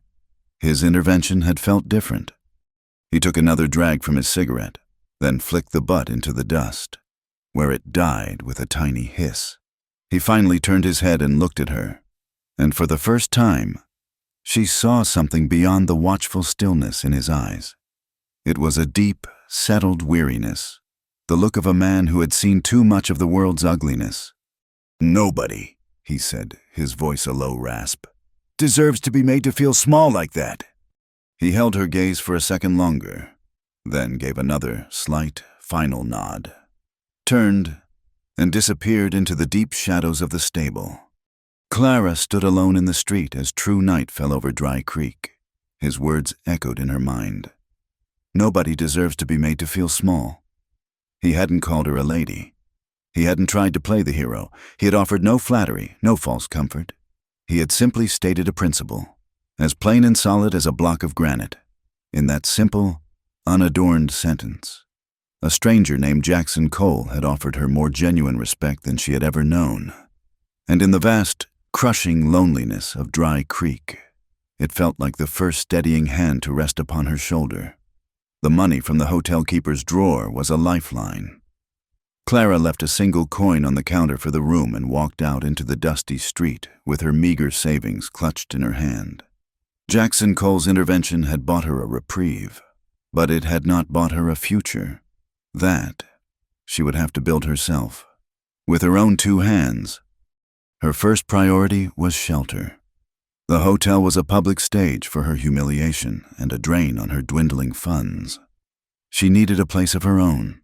Speaker 1: His intervention had felt different. He took another drag from his cigarette, then flicked the butt into the dust, where it died with a tiny hiss. He finally turned his head and looked at her, and for the first time, she saw something beyond the watchful stillness in his eyes. It was a deep, settled weariness, the look of a man who had seen too much of the world's ugliness. "Nobody," he said, his voice a low rasp, "deserves to be made to feel small like that." He held her gaze for a second longer, then gave another slight, final nod, turned, and disappeared into the deep shadows of the stable. Clara stood alone in the street as true night fell over Dry Creek. His words echoed in her mind. Nobody deserves to be made to feel small. He hadn't called her a lady. He hadn't tried to play the hero. He had offered no flattery, no false comfort. He had simply stated a principle, as plain and solid as a block of granite, in that simple, unadorned sentence. A stranger named Jackson Cole had offered her more genuine respect than she had ever known. And in the vast, crushing loneliness of Dry Creek, It felt like the first steadying hand to rest upon her shoulder. The money from the hotel keeper's drawer was a lifeline. Clara left a single coin on the counter for the room and walked out into the dusty street with her meager savings clutched in her hand. Jackson Cole's intervention had bought her a reprieve, but it had not bought her a future. That she would have to build herself, with her own two hands. Her first priority was shelter. The hotel was a public stage for her humiliation and a drain on her dwindling funds. She needed a place of her own,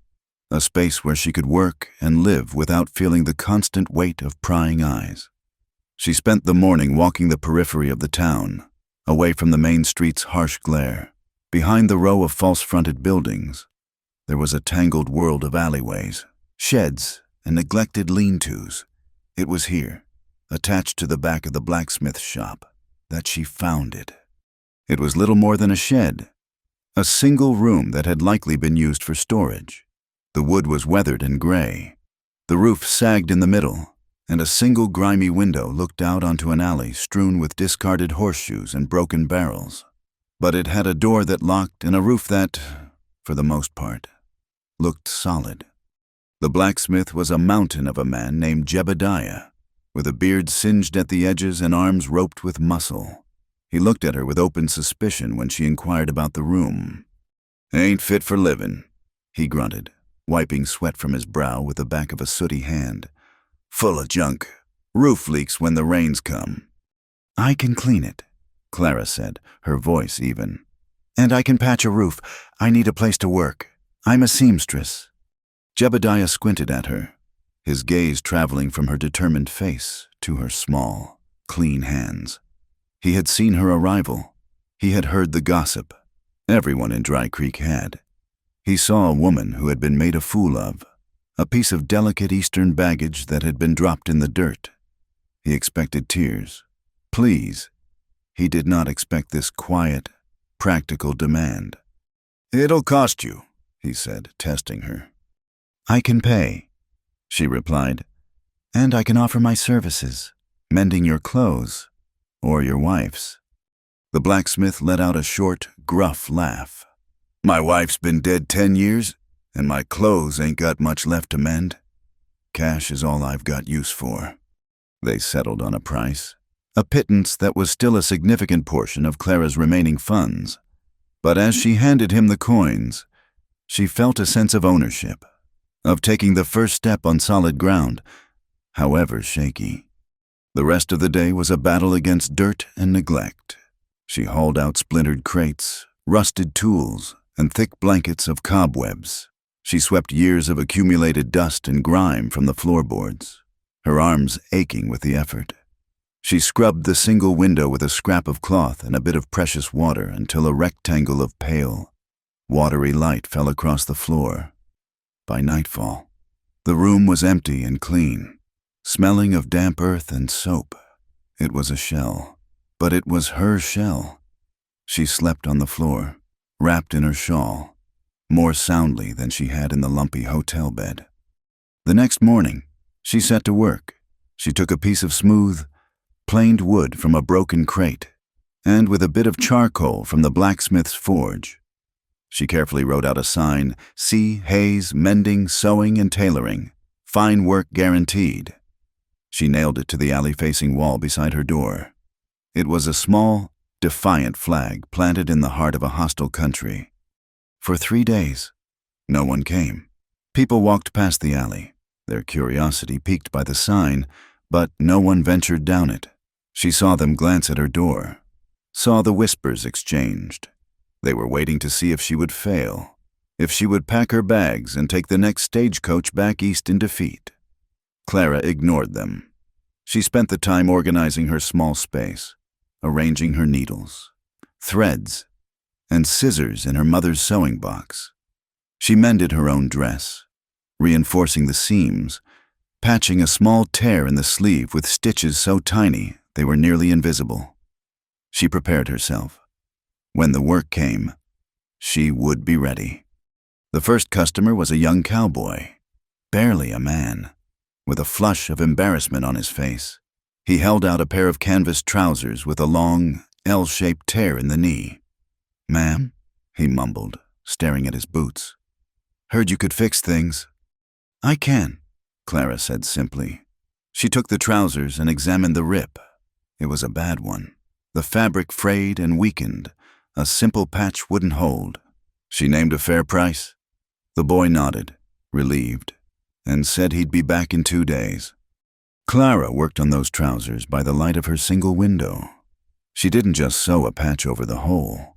Speaker 1: a space where she could work and live without feeling the constant weight of prying eyes. She spent the morning walking the periphery of the town, away from the main street's harsh glare. Behind the row of false-fronted buildings, there was a tangled world of alleyways, sheds, and neglected lean-tos. It was here, attached to the back of the blacksmith shop, that she found it. It was little more than a shed, a single room that had likely been used for storage. The wood was weathered and gray. The roof sagged in the middle, and a single grimy window looked out onto an alley strewn with discarded horseshoes and broken barrels. But it had a door that locked and a roof that, for the most part, looked solid. The blacksmith was a mountain of a man named Jebediah, with a beard singed at the edges and arms roped with muscle. He looked at her with open suspicion when she inquired about the room. "Ain't fit for livin'," he grunted, wiping sweat from his brow with the back of a sooty hand. "Full of junk. Roof leaks when the rains come." "I can clean it," Clara said, her voice even. "And I can patch a roof. I need a place to work. I'm a seamstress." Jebediah squinted at her, his gaze traveling from her determined face to her small, clean hands. He had seen her arrival. He had heard the gossip. Everyone in Dry Creek had. He saw a woman who had been made a fool of, a piece of delicate Eastern baggage that had been dropped in the dirt. He expected tears, pleas. He did not expect this quiet, practical demand. "It'll cost you," he said, testing her. "I can pay," she replied, "and I can offer my services, mending your clothes, or your wife's." The blacksmith let out a short, gruff laugh. "My wife's been dead 10 years, and my clothes ain't got much left to mend. Cash is all I've got use for." They settled on a price, a pittance that was still a significant portion of Clara's remaining funds. But as she handed him the coins, she felt a sense of ownership, of taking the first step on solid ground, however shaky. The rest of the day was a battle against dirt and neglect. She hauled out splintered crates, rusted tools, and thick blankets of cobwebs. She swept years of accumulated dust and grime from the floorboards, her arms aching with the effort. She scrubbed the single window with a scrap of cloth and a bit of precious water until a rectangle of pale, watery light fell across the floor. By nightfall, the room was empty and clean, smelling of damp earth and soap. It was a shell, but it was her shell. She slept on the floor, wrapped in her shawl, more soundly than she had in the lumpy hotel bed. The next morning, she set to work. She took a piece of smooth, planed wood from a broken crate, and with a bit of charcoal from the blacksmith's forge, she carefully wrote out a sign, "C. Hayes, Mending, Sewing, and Tailoring. Fine work guaranteed." She nailed it to the alley-facing wall beside her door. It was a small, defiant flag planted in the heart of a hostile country. For 3 days, no one came. People walked past the alley, their curiosity piqued by the sign, but no one ventured down it. She saw them glance at her door, saw the whispers exchanged. They were waiting to see if she would fail, if she would pack her bags and take the next stagecoach back east in defeat. Clara ignored them. She spent the time organizing her small space, arranging her needles, threads, and scissors in her mother's sewing box. She mended her own dress, reinforcing the seams, patching a small tear in the sleeve with stitches so tiny they were nearly invisible. She prepared herself. When the work came, she would be ready. The first customer was a young cowboy, barely a man, with a flush of embarrassment on his face. He held out a pair of canvas trousers with a long, L-shaped tear in the knee. "Ma'am?" he mumbled, staring at his boots. "Heard you could fix things." "I can," Clara said simply. She took the trousers and examined the rip. It was a bad one. The fabric frayed and weakened. A simple patch wouldn't hold. She named a fair price. The boy nodded, relieved, and said he'd be back in 2 days. Clara worked on those trousers by the light of her single window. She didn't just sew a patch over the hole.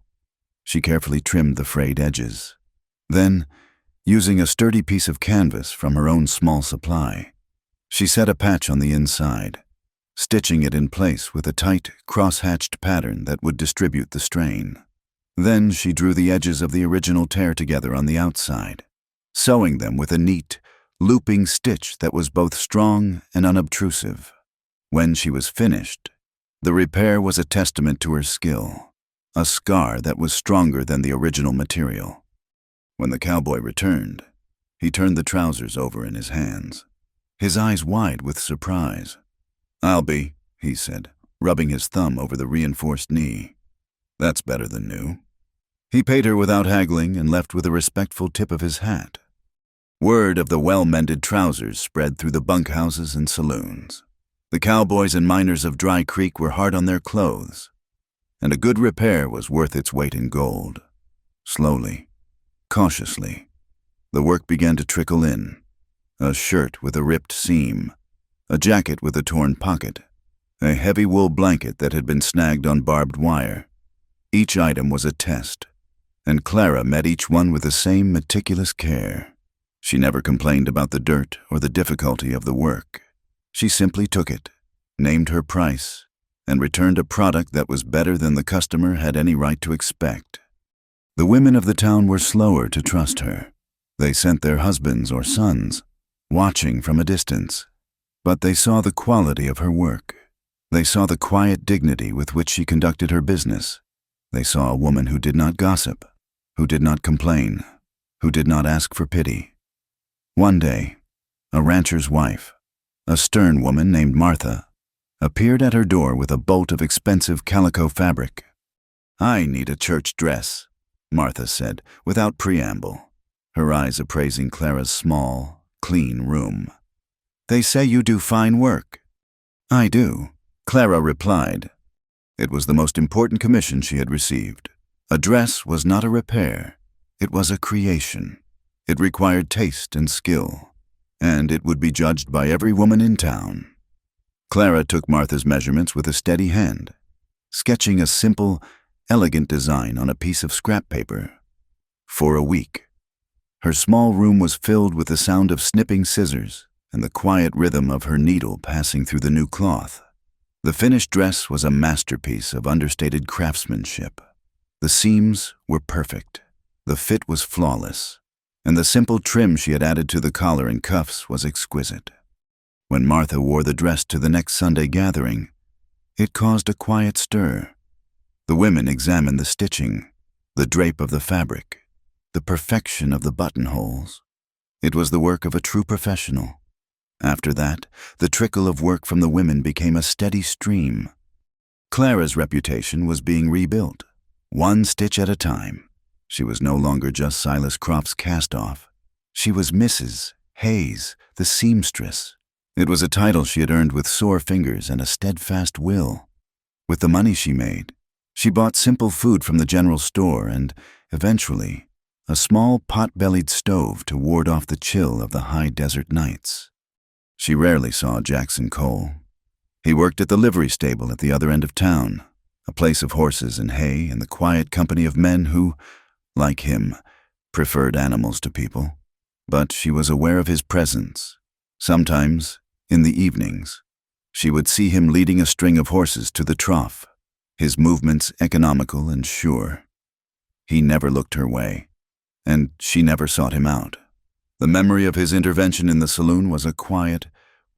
Speaker 1: She carefully trimmed the frayed edges. Then, using a sturdy piece of canvas from her own small supply, she set a patch on the inside, stitching it in place with a tight, cross-hatched pattern that would distribute the strain. Then she drew the edges of the original tear together on the outside, sewing them with a neat, looping stitch that was both strong and unobtrusive. When she was finished, the repair was a testament to her skill, a scar that was stronger than the original material. When the cowboy returned, he turned the trousers over in his hands, his eyes wide with surprise. "I'll be," he said, rubbing his thumb over the reinforced knee. "That's better than new." He paid her without haggling and left with a respectful tip of his hat. Word of the well-mended trousers spread through the bunkhouses and saloons. The cowboys and miners of Dry Creek were hard on their clothes, and a good repair was worth its weight in gold. Slowly, cautiously, the work began to trickle in. A shirt with a ripped seam, a jacket with a torn pocket, a heavy wool blanket that had been snagged on barbed wire. Each item was a test, and Clara met each one with the same meticulous care. She never complained about the dirt or the difficulty of the work. She simply took it, named her price, and returned a product that was better than the customer had any right to expect. The women of the town were slower to trust her. They sent their husbands or sons, watching from a distance. But they saw the quality of her work. They saw the quiet dignity with which she conducted her business. They saw a woman who did not gossip, who did not complain, who did not ask for pity. One day, a rancher's wife, a stern woman named Martha, appeared at her door with a bolt of expensive calico fabric. "I need a church dress," Martha said, without preamble, her eyes appraising Clara's small, clean room. "They say you do fine work." "I do," Clara replied. It was the most important commission she had received. A dress was not a repair. It was a creation. It required taste and skill, and it would be judged by every woman in town. Clara took Martha's measurements with a steady hand, sketching a simple, elegant design on a piece of scrap paper. For a week, her small room was filled with the sound of snipping scissors and the quiet rhythm of her needle passing through the new cloth. The finished dress was a masterpiece of understated craftsmanship. The seams were perfect, the fit was flawless, and the simple trim she had added to the collar and cuffs was exquisite. When Martha wore the dress to the next Sunday gathering, it caused a quiet stir. The women examined the stitching, the drape of the fabric, the perfection of the buttonholes. It was the work of a true professional. After that, the trickle of work from the women became a steady stream. Clara's reputation was being rebuilt, one stitch at a time. She was no longer just Silas Croft's cast-off. She was Mrs. Hayes, the seamstress. It was a title she had earned with sore fingers and a steadfast will. With the money she made, she bought simple food from the general store and, eventually, a small pot-bellied stove to ward off the chill of the high desert nights. She rarely saw Jackson Cole. He worked at the livery stable at the other end of town, a place of horses and hay and the quiet company of men who, like him, preferred animals to people. But she was aware of his presence. Sometimes, in the evenings, she would see him leading a string of horses to the trough, his movements economical and sure. He never looked her way, and she never sought him out. The memory of his intervention in the saloon was a quiet,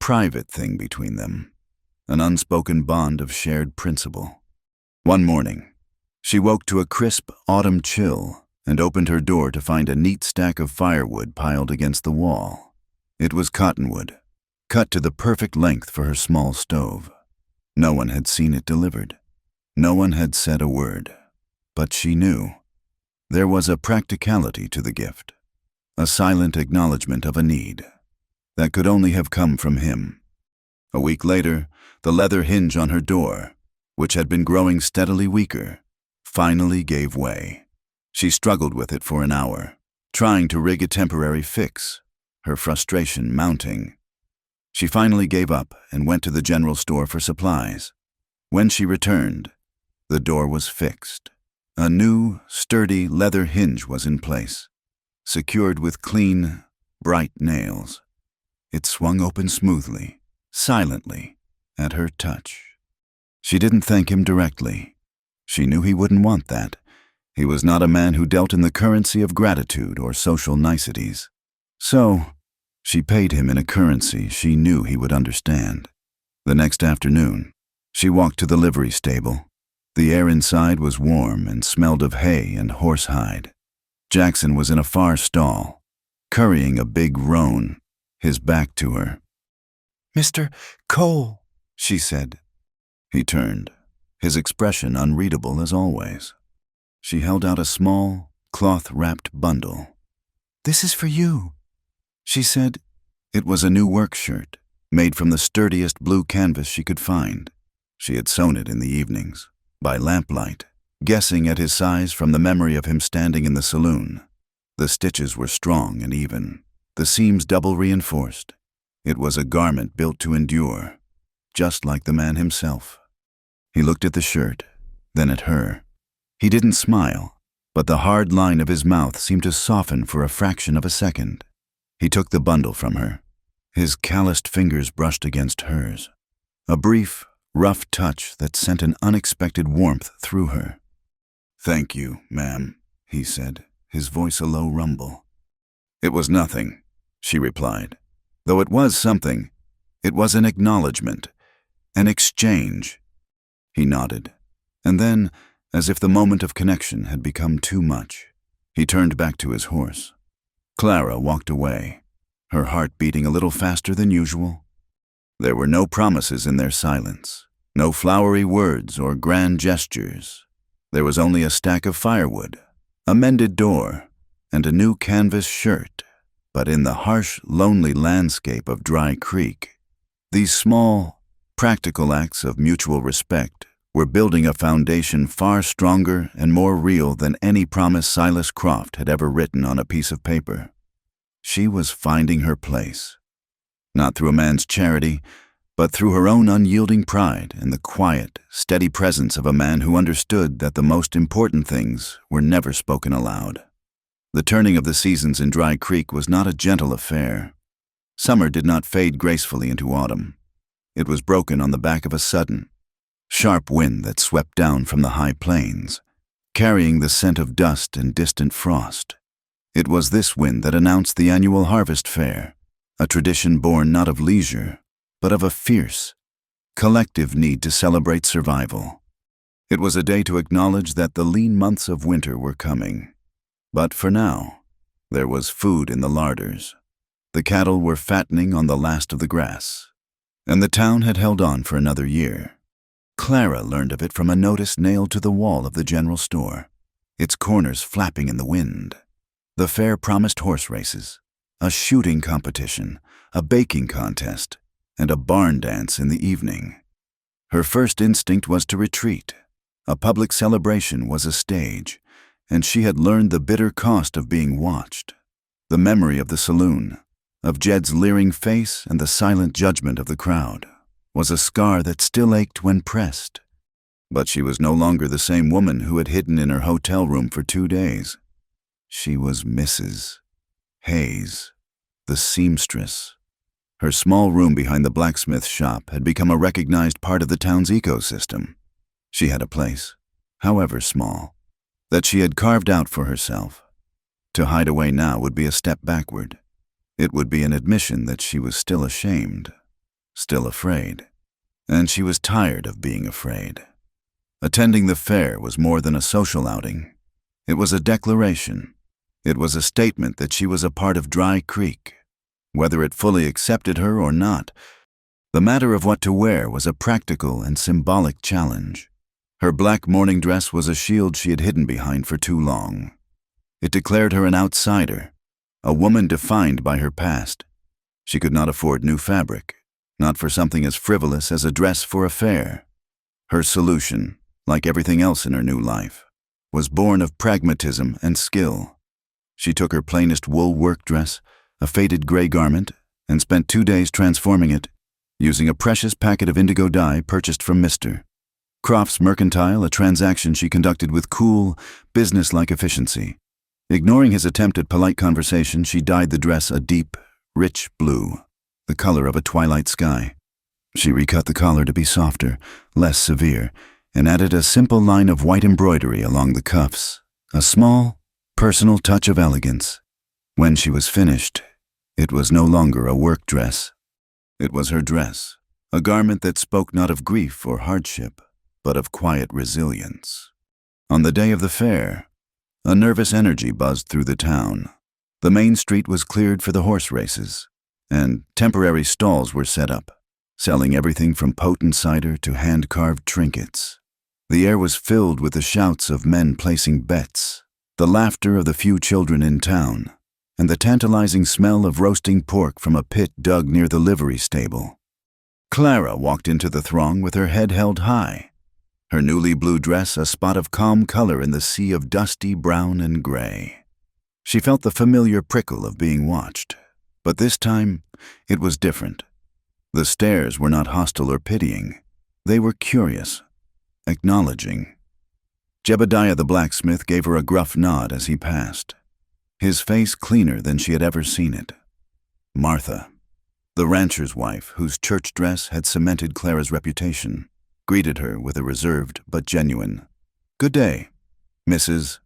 Speaker 1: private thing between them, an unspoken bond of shared principle. One morning, she woke to a crisp autumn chill and opened her door to find a neat stack of firewood piled against the wall. It was cottonwood, cut to the perfect length for her small stove. No one had seen it delivered. No one had said a word, but she knew. There was a practicality to the gift, a silent acknowledgement of a need that could only have come from him. A week later, the leather hinge on her door, which had been growing steadily weaker, finally gave way. She struggled with it for an hour, trying to rig a temporary fix, her frustration mounting. She finally gave up and went to the general store for supplies. When she returned, the door was fixed. A new, sturdy leather hinge was in place, secured with clean, bright nails. It swung open smoothly, silently, at her touch. She didn't thank him directly. She knew he wouldn't want that. He was not a man who dealt in the currency of gratitude or social niceties. So, she paid him in a currency she knew he would understand. The next afternoon, she walked to the livery stable. The air inside was warm and smelled of hay and horsehide. Jackson was in a far stall, currying a big roan, his back to her. "Mr. Cole," she said. He turned, his expression unreadable as always. She held out a small, cloth-wrapped bundle. "This is for you," she said. It was a new work shirt, made from the sturdiest blue canvas she could find. She had sewn it in the evenings, by lamplight, guessing at his size from the memory of him standing in the saloon. The stitches were strong and even, the seams double reinforced. It was a garment built to endure, just like the man himself. He looked at the shirt, then at her. He didn't smile, but the hard line of his mouth seemed to soften for a fraction of a second. He took the bundle from her. His calloused fingers brushed against hers. A brief, rough touch that sent an unexpected warmth through her. "Thank you, ma'am," he said, his voice a low rumble. "It was nothing," she replied. Though it was something, it was an acknowledgement, an exchange. He nodded, and then, as if the moment of connection had become too much, he turned back to his horse. Clara walked away, her heart beating a little faster than usual. There were no promises in their silence, no flowery words or grand gestures. There was only a stack of firewood, a mended door, and a new canvas shirt. But in the harsh, lonely landscape of Dry Creek, these small, practical acts of mutual respect were building a foundation far stronger and more real than any promise Silas Croft had ever written on a piece of paper. She was finding her place, not through a man's charity, but through her own unyielding pride and the quiet, steady presence of a man who understood that the most important things were never spoken aloud. The turning of the seasons in Dry Creek was not a gentle affair. Summer did not fade gracefully into autumn. It was broken on the back of a sudden, sharp wind that swept down from the high plains, carrying the scent of dust and distant frost. It was this wind that announced the annual harvest fair, a tradition born not of leisure, but of a fierce, collective need to celebrate survival. It was a day to acknowledge that the lean months of winter were coming. But for now, there was food in the larders. The cattle were fattening on the last of the grass, and the town had held on for another year. Clara learned of it from a notice nailed to the wall of the general store, its corners flapping in the wind. The fair promised horse races, a shooting competition, a baking contest, and a barn dance in the evening. Her first instinct was to retreat. A public celebration was a stage, and she had learned the bitter cost of being watched. The memory of the saloon, of Jed's leering face and the silent judgment of the crowd, was a scar that still ached when pressed. But she was no longer the same woman who had hidden in her hotel room for 2 days. She was Mrs. Hayes, the seamstress. Her small room behind the blacksmith shop had become a recognized part of the town's ecosystem. She had a place, however small, that she had carved out for herself. To hide away now would be a step backward. It would be an admission that she was still ashamed, still afraid, and she was tired of being afraid. Attending the fair was more than a social outing. It was a declaration. It was a statement that she was a part of Dry Creek. Whether it fully accepted her or not, the matter of what to wear was a practical and symbolic challenge. Her black mourning dress was a shield she had hidden behind for too long. It declared her an outsider, a woman defined by her past. She could not afford new fabric, not for something as frivolous as a dress for a fair. Her solution, like everything else in her new life, was born of pragmatism and skill. She took her plainest wool work dress, a faded gray garment, and spent 2 days transforming it, using a precious packet of indigo dye purchased from Mr. Croft's Mercantile, a transaction she conducted with cool, business-like efficiency. Ignoring his attempt at polite conversation, she dyed the dress a deep, rich blue, the color of a twilight sky. She recut the collar to be softer, less severe, and added a simple line of white embroidery along the cuffs, a small, personal touch of elegance. When she was finished, it was no longer a work dress. It was her dress, a garment that spoke not of grief or hardship, but of quiet resilience. On the day of the fair, a nervous energy buzzed through the town. The main street was cleared for the horse races, and temporary stalls were set up, selling everything from potent cider to hand-carved trinkets. The air was filled with the shouts of men placing bets, the laughter of the few children in town, and the tantalizing smell of roasting pork from a pit dug near the livery stable. Clara walked into the throng with her head held high, her newly blue dress a spot of calm color in the sea of dusty brown and gray. She felt the familiar prickle of being watched, but this time it was different. The stares were not hostile or pitying. They were curious, acknowledging. Jebediah the blacksmith gave her a gruff nod as he passed, his face cleaner than she had ever seen it. Martha, the rancher's wife whose church dress had cemented Clara's reputation, greeted her with a reserved but genuine, "Good day, Mrs.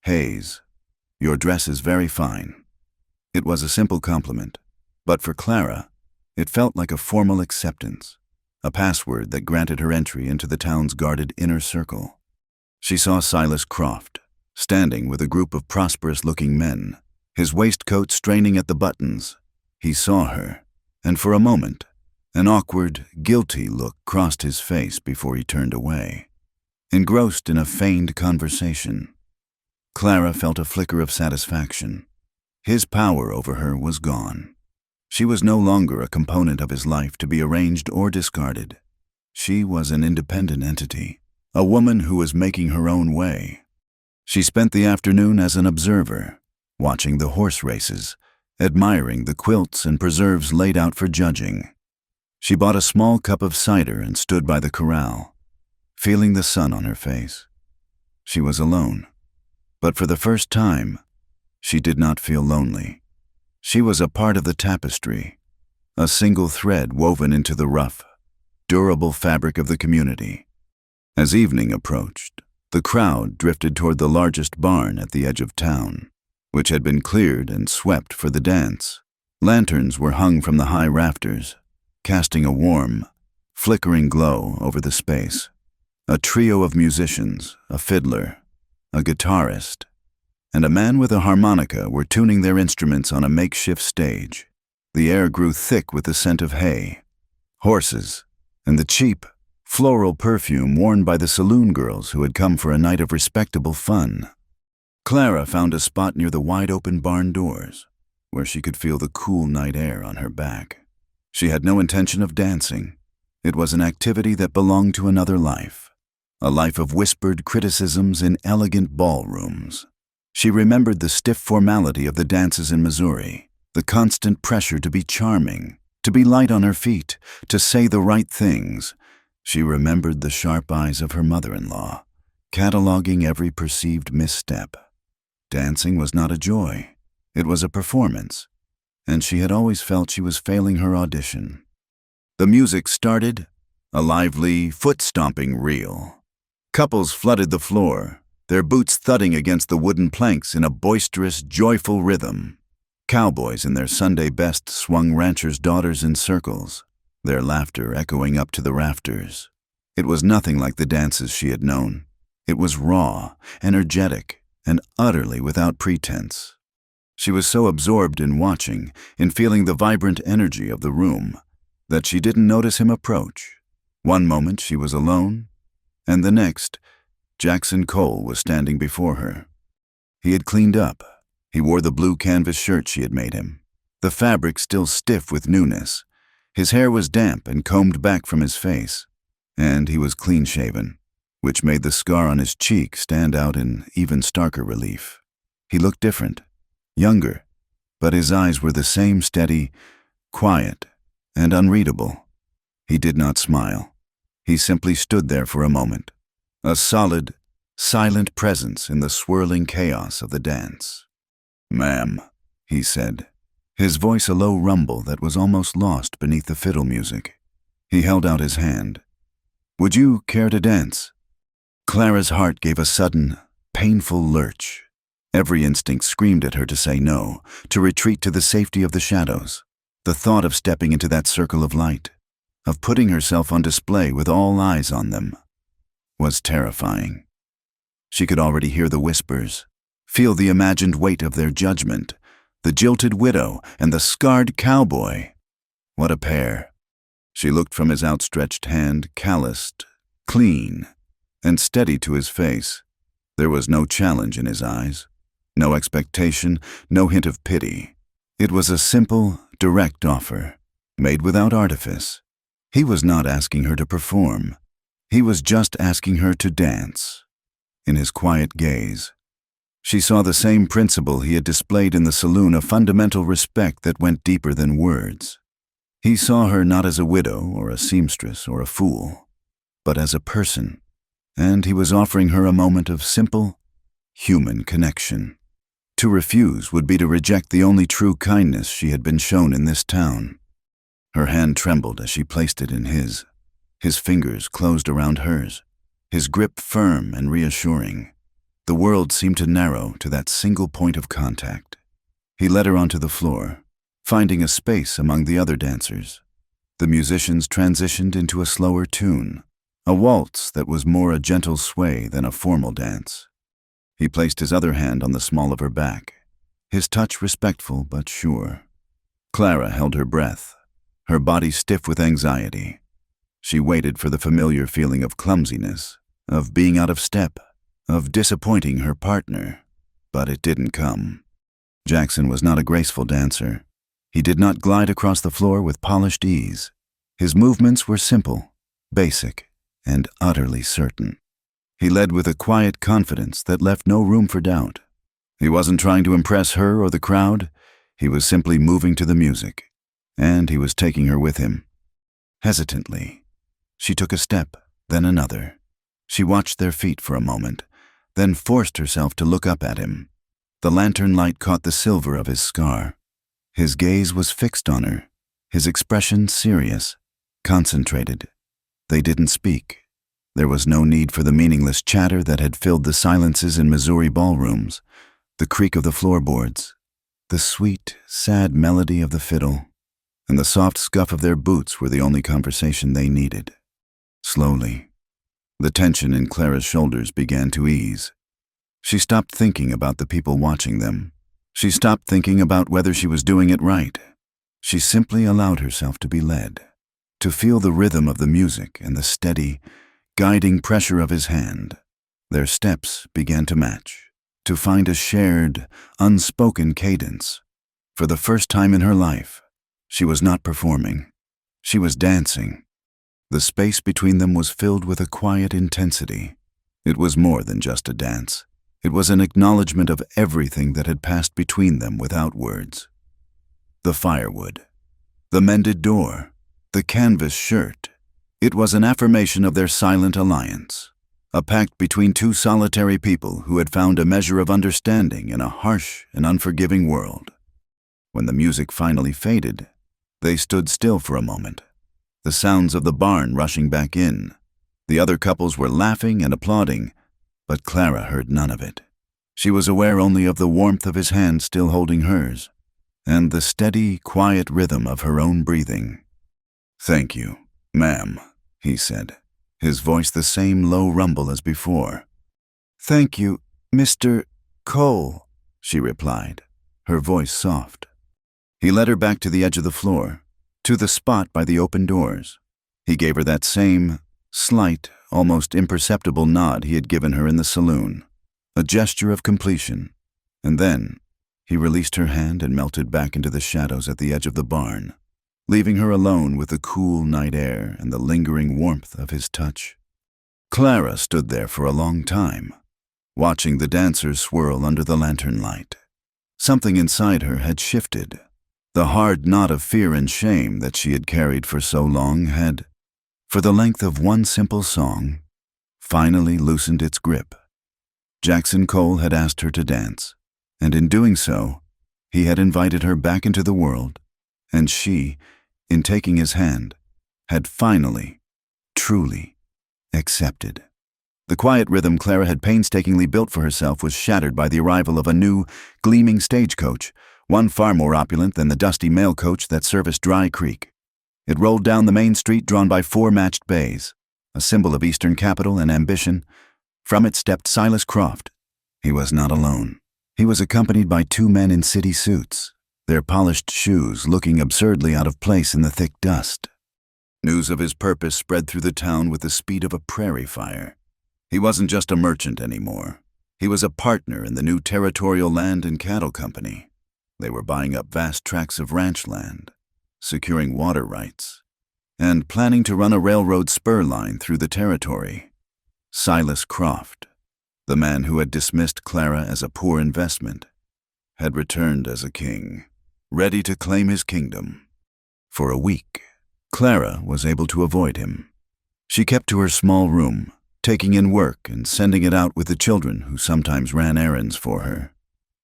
Speaker 1: Hayes. Your dress is very fine." It was a simple compliment, but for Clara, it felt like a formal acceptance, a password that granted her entry into the town's guarded inner circle. She saw Silas Croft, standing with a group of prosperous-looking men, his waistcoat straining at the buttons. He saw her, and for a moment, an awkward, guilty look crossed his face before he turned away, engrossed in a feigned conversation. Clara felt a flicker of satisfaction. His power over her was gone. She was no longer a component of his life to be arranged or discarded. She was an independent entity, a woman who was making her own way. She spent the afternoon as an observer, watching the horse races, admiring the quilts and preserves laid out for judging. She bought a small cup of cider and stood by the corral, feeling the sun on her face. She was alone, but for the first time, she did not feel lonely. She was a part of the tapestry, a single thread woven into the rough, durable fabric of the community. As evening approached, the crowd drifted toward the largest barn at the edge of town, which had been cleared and swept for the dance. Lanterns were hung from the high rafters, casting a warm, flickering glow over the space. A trio of musicians, a fiddler, a guitarist, and a man with a harmonica were tuning their instruments on a makeshift stage. The air grew thick with the scent of hay, horses, and the cheap, floral perfume worn by the saloon girls who had come for a night of respectable fun. Clara found a spot near the wide-open barn doors, where she could feel the cool night air on her back. She had no intention of dancing. It was an activity that belonged to another life, a life of whispered criticisms in elegant ballrooms. She remembered the stiff formality of the dances in Missouri, the constant pressure to be charming, to be light on her feet, to say the right things. She remembered the sharp eyes of her mother-in-law, cataloging every perceived misstep. Dancing was not a joy. It was a performance, and she had always felt she was failing her audition. The music started, a lively, foot-stomping reel. Couples flooded the floor, their boots thudding against the wooden planks in a boisterous, joyful rhythm. Cowboys in their Sunday best swung ranchers' daughters in circles, their laughter echoing up to the rafters. It was nothing like the dances she had known. It was raw, energetic, and utterly without pretense. She was so absorbed in watching, in feeling the vibrant energy of the room, that she didn't notice him approach. One moment she was alone, And the next, Jackson Cole was standing before her. He had cleaned up. He wore the blue canvas shirt she had made him, the fabric still stiff with newness. His hair was damp and combed back from his face, and he was clean-shaven, which made the scar on his cheek stand out in even starker relief. He looked different, younger, but his eyes were the same steady, quiet, and unreadable. He did not smile. He simply stood there for a moment, a solid, silent presence in the swirling chaos of the dance. "Ma'am," he said, his voice a low rumble that was almost lost beneath the fiddle music. He held out his hand. "Would you care to dance?" Clara's heart gave a sudden, painful lurch. Every instinct screamed at her to say no, to retreat to the safety of the shadows. The thought of stepping into that circle of light, of putting herself on display with all eyes on them, was terrifying. She could already hear the whispers, feel the imagined weight of their judgment, the jilted widow and the scarred cowboy. What a pair. She looked from his outstretched hand, calloused, clean, and steady to his face. There was no challenge in his eyes, no expectation, no hint of pity. It was a simple, direct offer, made without artifice. He was not asking her to perform. He was just asking her to dance. In his quiet gaze, she saw the same principle he had displayed in the saloon, a fundamental respect that went deeper than words. He saw her not as a widow or a seamstress or a fool, but as a person, and he was offering her a moment of simple, human connection. To refuse would be to reject the only true kindness she had been shown in this town. Her hand trembled as she placed it in his. His fingers closed around hers, his grip firm and reassuring. The world seemed to narrow to that single point of contact. He led her onto the floor, finding a space among the other dancers. The musicians transitioned into a slower tune, a waltz that was more a gentle sway than a formal dance. He placed his other hand on the small of her back, his touch respectful but sure. Clara held her breath, her body stiff with anxiety. She waited for the familiar feeling of clumsiness, of being out of step, of disappointing her partner, but it didn't come. Jackson was not a graceful dancer. He did not glide across the floor with polished ease. His movements were simple, basic, and utterly certain. He led with a quiet confidence that left no room for doubt. He wasn't trying to impress her or the crowd. He was simply moving to the music, and he was taking her with him. Hesitantly, she took a step, then another. She watched their feet for a moment, then forced herself to look up at him. The lantern light caught the silver of his scar. His gaze was fixed on her, his expression serious, concentrated. They didn't speak. There was no need for the meaningless chatter that had filled the silences in Missouri ballrooms, the creak of the floorboards, the sweet, sad melody of the fiddle, and the soft scuff of their boots were the only conversation they needed. Slowly, the tension in Clara's shoulders began to ease. She stopped thinking about the people watching them. She stopped thinking about whether she was doing it right. She simply allowed herself to be led, to feel the rhythm of the music and the steady, guiding pressure of his hand. Their steps began to match, to find a shared, unspoken cadence. For the first time in her life, she was not performing. She was dancing. The space between them was filled with a quiet intensity. It was more than just a dance. It was an acknowledgement of everything that had passed between them without words. The firewood, the mended door, the canvas shirt. It was an affirmation of their silent alliance, a pact between two solitary people who had found a measure of understanding in a harsh and unforgiving world. When the music finally faded, they stood still for a moment, the sounds of the barn rushing back in. The other couples were laughing and applauding, but Clara heard none of it. She was aware only of the warmth of his hand still holding hers, and the steady, quiet rhythm of her own breathing. "Thank you, ma'am," he said, his voice the same low rumble as before. "Thank you, Mr. Cole," she replied, her voice soft. He led her back to the edge of the floor, to the spot by the open doors. He gave her that same, slight, almost imperceptible nod he had given her in the saloon, a gesture of completion, and then he released her hand and melted back into the shadows at the edge of the barn, leaving her alone with the cool night air and the lingering warmth of his touch. Clara stood there for a long time, watching the dancers swirl under the lantern light. Something inside her had shifted. The hard knot of fear and shame that she had carried for so long had, for the length of one simple song, finally loosened its grip. Jackson Cole had asked her to dance, and in doing so, he had invited her back into the world, and she, in taking his hand, had finally, truly accepted. The quiet rhythm Clara had painstakingly built for herself was shattered by the arrival of a new, gleaming stagecoach, one far more opulent than the dusty mail coach that serviced Dry Creek. It rolled down the main street drawn by 4 matched bays, a symbol of Eastern capital and ambition. From it stepped Silas Croft. He was not alone. He was accompanied by 2 men in city suits, their polished shoes looking absurdly out of place in the thick dust. News of his purpose spread through the town with the speed of a prairie fire. He wasn't just a merchant anymore. He was a partner in the new territorial land and cattle company. They were buying up vast tracts of ranch land, securing water rights, and planning to run a railroad spur line through the territory. Silas Croft, the man who had dismissed Clara as a poor investment, had returned as a king, ready to claim his kingdom. For a week, Clara was able to avoid him. She kept to her small room, taking in work and sending it out with the children who sometimes ran errands for her.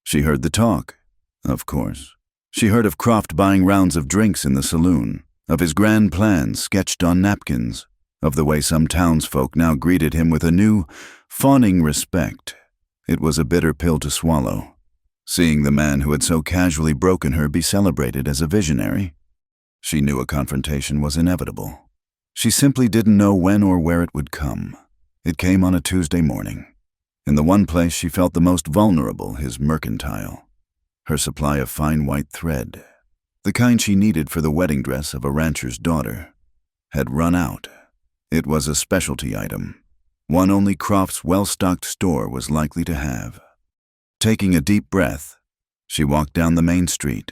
Speaker 1: She heard the talk, of course. She heard of Croft buying rounds of drinks in the saloon, of his grand plans sketched on napkins, of the way some townsfolk now greeted him with a new, fawning respect. It was a bitter pill to swallow, seeing the man who had so casually broken her be celebrated as a visionary. She knew a confrontation was inevitable. She simply didn't know when or where it would come. It came on a Tuesday morning. In the one place she felt the most vulnerable, his mercantile. Her supply of fine white thread, the kind she needed for the wedding dress of a rancher's daughter, had run out. It was a specialty item, one only Croft's well-stocked store was likely to have. Taking a deep breath, she walked down the main street,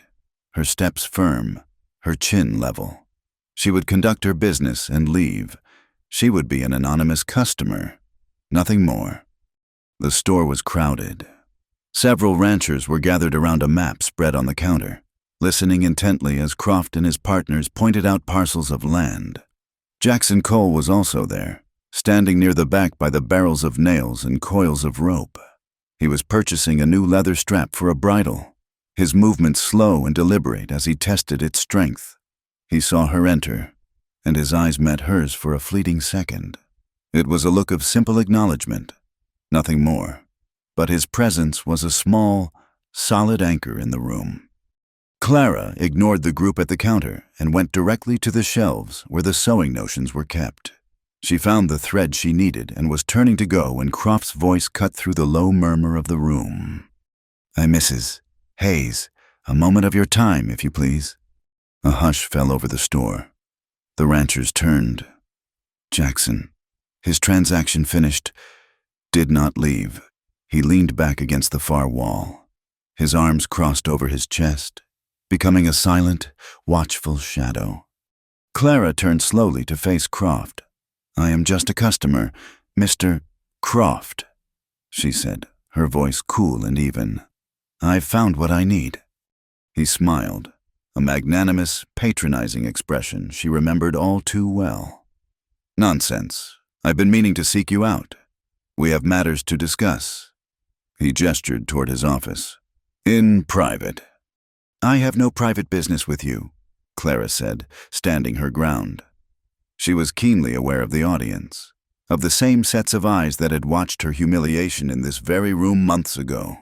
Speaker 1: her steps firm, her chin level. She would conduct her business and leave. She would be an anonymous customer, nothing more. The store was crowded. Several ranchers were gathered around a map spread on the counter, listening intently as Croft and his partners pointed out parcels of land. Jackson Cole was also there, standing near the back by the barrels of nails and coils of rope. He was purchasing a new leather strap for a bridle, his movements slow and deliberate as he tested its strength. He saw her enter, and his eyes met hers for a fleeting second. It was a look of simple acknowledgement, nothing more. But his presence was a small, solid anchor in the room. Clara ignored the group at the counter and went directly to the shelves where the sewing notions were kept. She found the thread she needed and was turning to go when Croft's voice cut through the low murmur of the room. Mrs. Hayes, a moment of your time, if you please." A hush fell over the store. The ranchers turned. Jackson, his transaction finished, did not leave. He leaned back against the far wall, his arms crossed over his chest, becoming a silent, watchful shadow. Clara turned slowly to face Croft. "I am just a customer, Mr. Croft," she said, her voice cool and even. "I've found what I need." He smiled, a magnanimous, patronizing expression she remembered all too well. "Nonsense. I've been meaning to seek you out. We have matters to discuss." He gestured toward his office. "In private." "I have no private business with you," Clara said, standing her ground. She was keenly aware of the audience, of the same sets of eyes that had watched her humiliation in this very room months ago.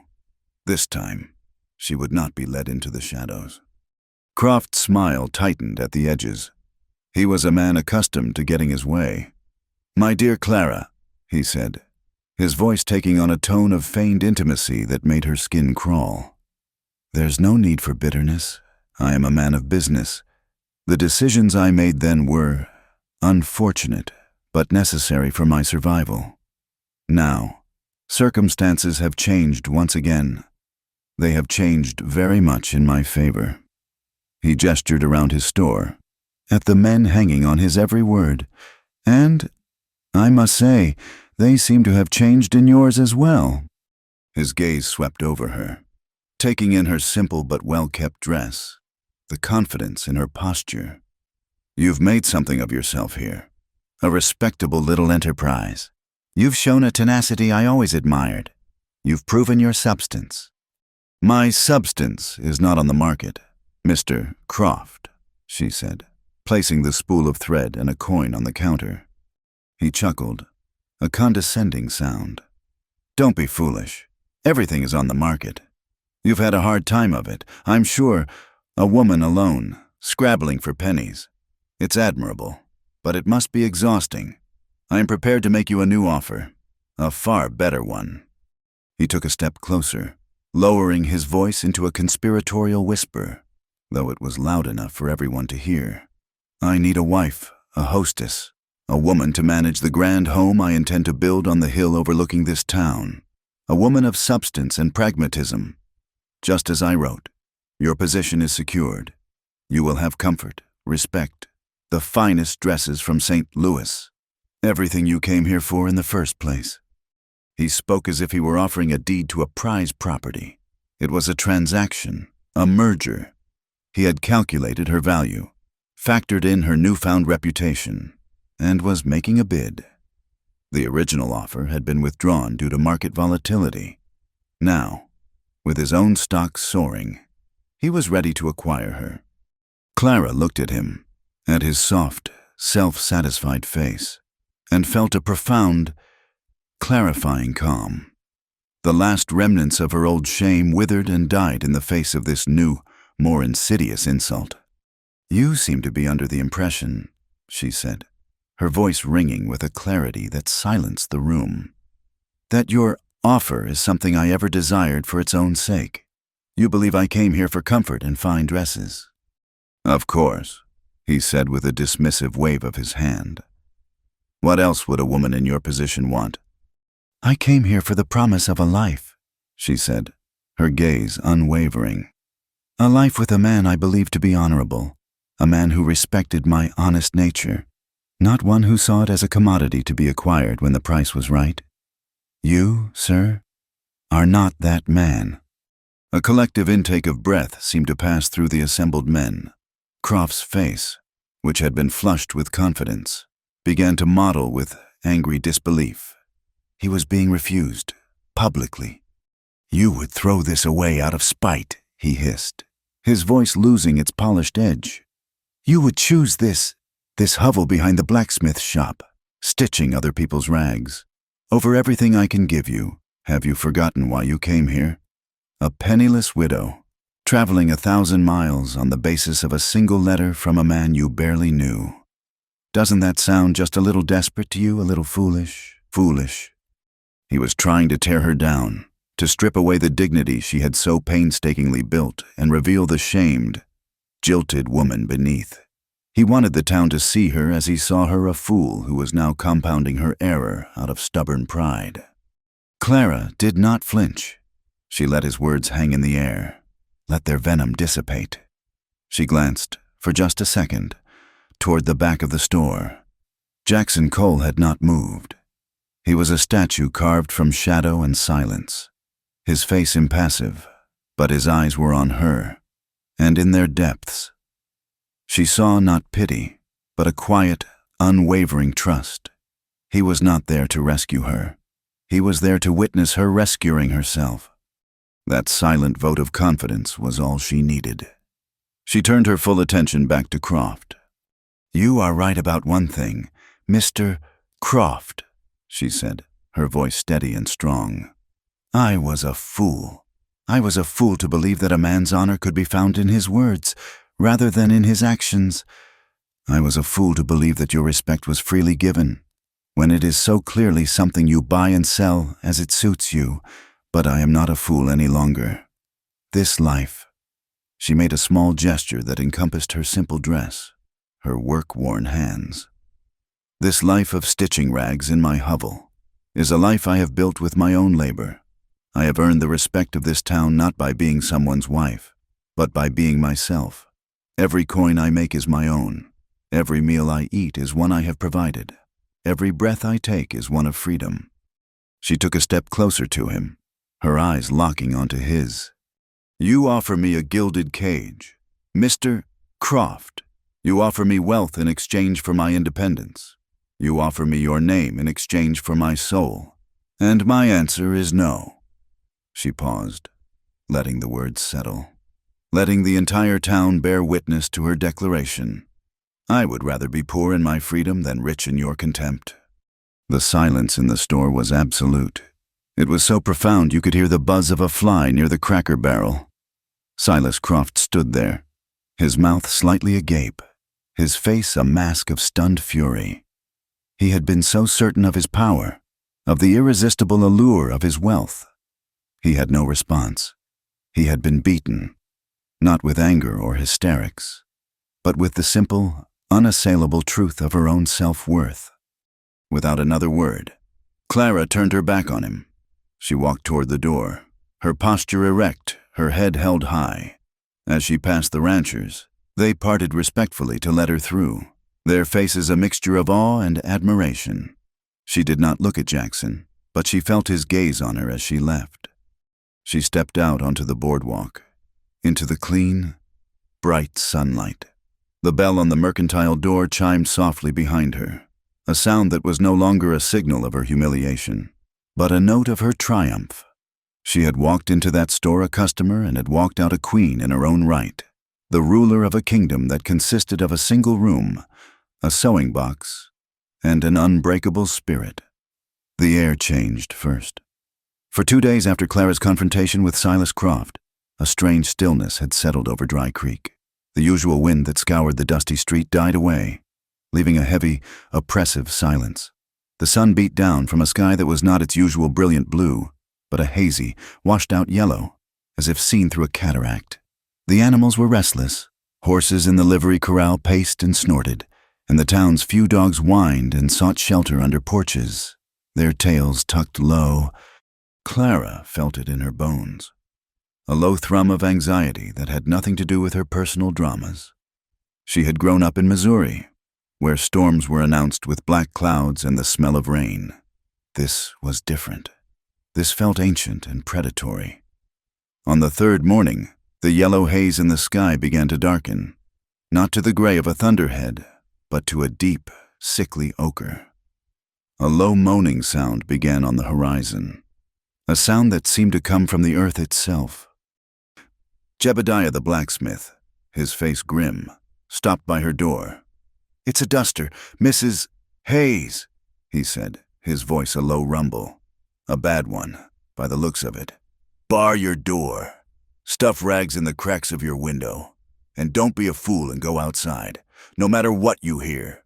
Speaker 1: This time, she would not be led into the shadows. Croft's smile tightened at the edges. He was a man accustomed to getting his way. "My dear Clara," he said, his voice taking on a tone of feigned intimacy that made her skin crawl. "There's no need for bitterness. I am a man of business. The decisions I made then were unfortunate, but necessary for my survival. Now, circumstances have changed once again. They have changed very much in my favor." He gestured around his store, at the men hanging on his every word, "and, I must say, they seem to have changed in yours as well." His gaze swept over her, taking in her simple but well-kept dress, the confidence in her posture. "You've made something of yourself here, a respectable little enterprise. You've shown a tenacity I always admired. You've proven your substance." "My substance is not on the market, Mr. Croft," she said, placing the spool of thread and a coin on the counter. He chuckled, a condescending sound. "Don't be foolish. Everything is on the market. You've had a hard time of it, I'm sure, a woman alone, scrabbling for pennies. It's admirable, but it must be exhausting. I am prepared to make you a new offer, a far better one." He took a step closer, lowering his voice into a conspiratorial whisper, though it was loud enough for everyone to hear. "I need a wife, a hostess, a woman to manage the grand home I intend to build on the hill overlooking this town. A woman of substance and pragmatism. Just as I wrote, your position is secured. You will have comfort, respect, the finest dresses from St. Louis. Everything you came here for in the first place." He spoke as if he were offering a deed to a prize property. It was a transaction, a merger. He had calculated her value, factored in her newfound reputation, and was making a bid. The original offer had been withdrawn due to market volatility. Now, with his own stock soaring, he was ready to acquire her. Clara looked at him, at his soft, self-satisfied face, and felt a profound, clarifying calm. The last remnants of her old shame withered and died in the face of this new, more insidious insult. "You seem to be under the impression," she said, her voice ringing with a clarity that silenced the room, "that your offer is something I ever desired for its own sake. You believe I came here for comfort and fine dresses." "Of course," he said with a dismissive wave of his hand. "What else would a woman in your position want?" "I came here for the promise of a life," she said, her gaze unwavering. "A life with a man I believe to be honorable, a man who respected my honest nature, not one who saw it as a commodity to be acquired when the price was right. You, sir, are not that man." A collective intake of breath seemed to pass through the assembled men. Croft's face, which had been flushed with confidence, began to mottle with angry disbelief. He was being refused, publicly. "You would throw this away out of spite," he hissed, his voice losing its polished edge. "You would choose this hovel behind the blacksmith shop, stitching other people's rags. Over everything I can give you, have you forgotten why you came here? A penniless widow, traveling 1,000 miles on the basis of a single letter from a man you barely knew. Doesn't that sound just a little desperate to you, a little foolish? Foolish." He was trying to tear her down, to strip away the dignity she had so painstakingly built and reveal the shamed, jilted woman beneath. He wanted the town to see her as he saw her, a fool who was now compounding her error out of stubborn pride. Clara did not flinch. She let his words hang in the air, let their venom dissipate. She glanced, for just a second, toward the back of the store. Jackson Cole had not moved. He was a statue carved from shadow and silence, his face impassive, but his eyes were on her, and in their depths, she saw not pity, but a quiet, unwavering trust. He was not there to rescue her. He was there to witness her rescuing herself. That silent vote of confidence was all she needed. She turned her full attention back to Croft. "You are right about one thing, Mr. Croft," she said, her voice steady and strong. "I was a fool. I was a fool to believe that a man's honor could be found in his words, rather than in his actions. I was a fool to believe that your respect was freely given, when it is so clearly something you buy and sell as it suits you. But I am not a fool any longer. This life," she made a small gesture that encompassed her simple dress, her work-worn hands. This life of stitching rags in my hovel is a life I have built with my own labor. I have earned the respect of this town not by being someone's wife, but by being myself. Every coin I make is my own. Every meal I eat is one I have provided. Every breath I take is one of freedom. She took a step closer to him, her eyes locking onto his. You offer me a gilded cage. Mr. Croft, you offer me wealth in exchange for my independence. You offer me your name in exchange for my soul. And my answer is no. She paused, letting the words settle, letting the entire town bear witness to her declaration. I would rather be poor in my freedom than rich in your contempt. The silence in the store was absolute. It was so profound you could hear the buzz of a fly near the cracker barrel. Silas Croft stood there, his mouth slightly agape, his face a mask of stunned fury. He had been so certain of his power, of the irresistible allure of his wealth. He had no response. He had been beaten, not with anger or hysterics, but with the simple, unassailable truth of her own self-worth. Without another word, Clara turned her back on him. She walked toward the door, her posture erect, her head held high. As she passed the ranchers, they parted respectfully to let her through, their faces a mixture of awe and admiration. She did not look at Jackson, but she felt his gaze on her as she left. She stepped out onto the boardwalk, into the clean, bright sunlight. The bell on the mercantile door chimed softly behind her, a sound that was no longer a signal of her humiliation, but a note of her triumph. She had walked into that store a customer and had walked out a queen in her own right, the ruler of a kingdom that consisted of a single room, a sewing box, and an unbreakable spirit. The air changed first. For 2 days after Clara's confrontation with Silas Croft, a strange stillness had settled over Dry Creek. The usual wind that scoured the dusty street died away, leaving a heavy, oppressive silence. The sun beat down from a sky that was not its usual brilliant blue, but a hazy, washed-out yellow, as if seen through a cataract. The animals were restless. Horses in the livery corral paced and snorted, and the town's few dogs whined and sought shelter under porches, their tails tucked low. Clara felt it in her bones. A low thrum of anxiety that had nothing to do with her personal dramas. She had grown up in Missouri, where storms were announced with black clouds and the smell of rain. This was different. This felt ancient and predatory. On the third morning, the yellow haze in the sky began to darken, not to the gray of a thunderhead, but to a deep, sickly ochre. A low moaning sound began on the horizon, a sound that seemed to come from the earth itself. Jebediah the blacksmith, his face grim, stopped by her door. "It's a duster, Mrs. Hayes," he said, his voice a low rumble. "A bad one, by the looks of it. Bar your door. Stuff rags in the cracks of your window. And don't be a fool and go outside, no matter what you hear."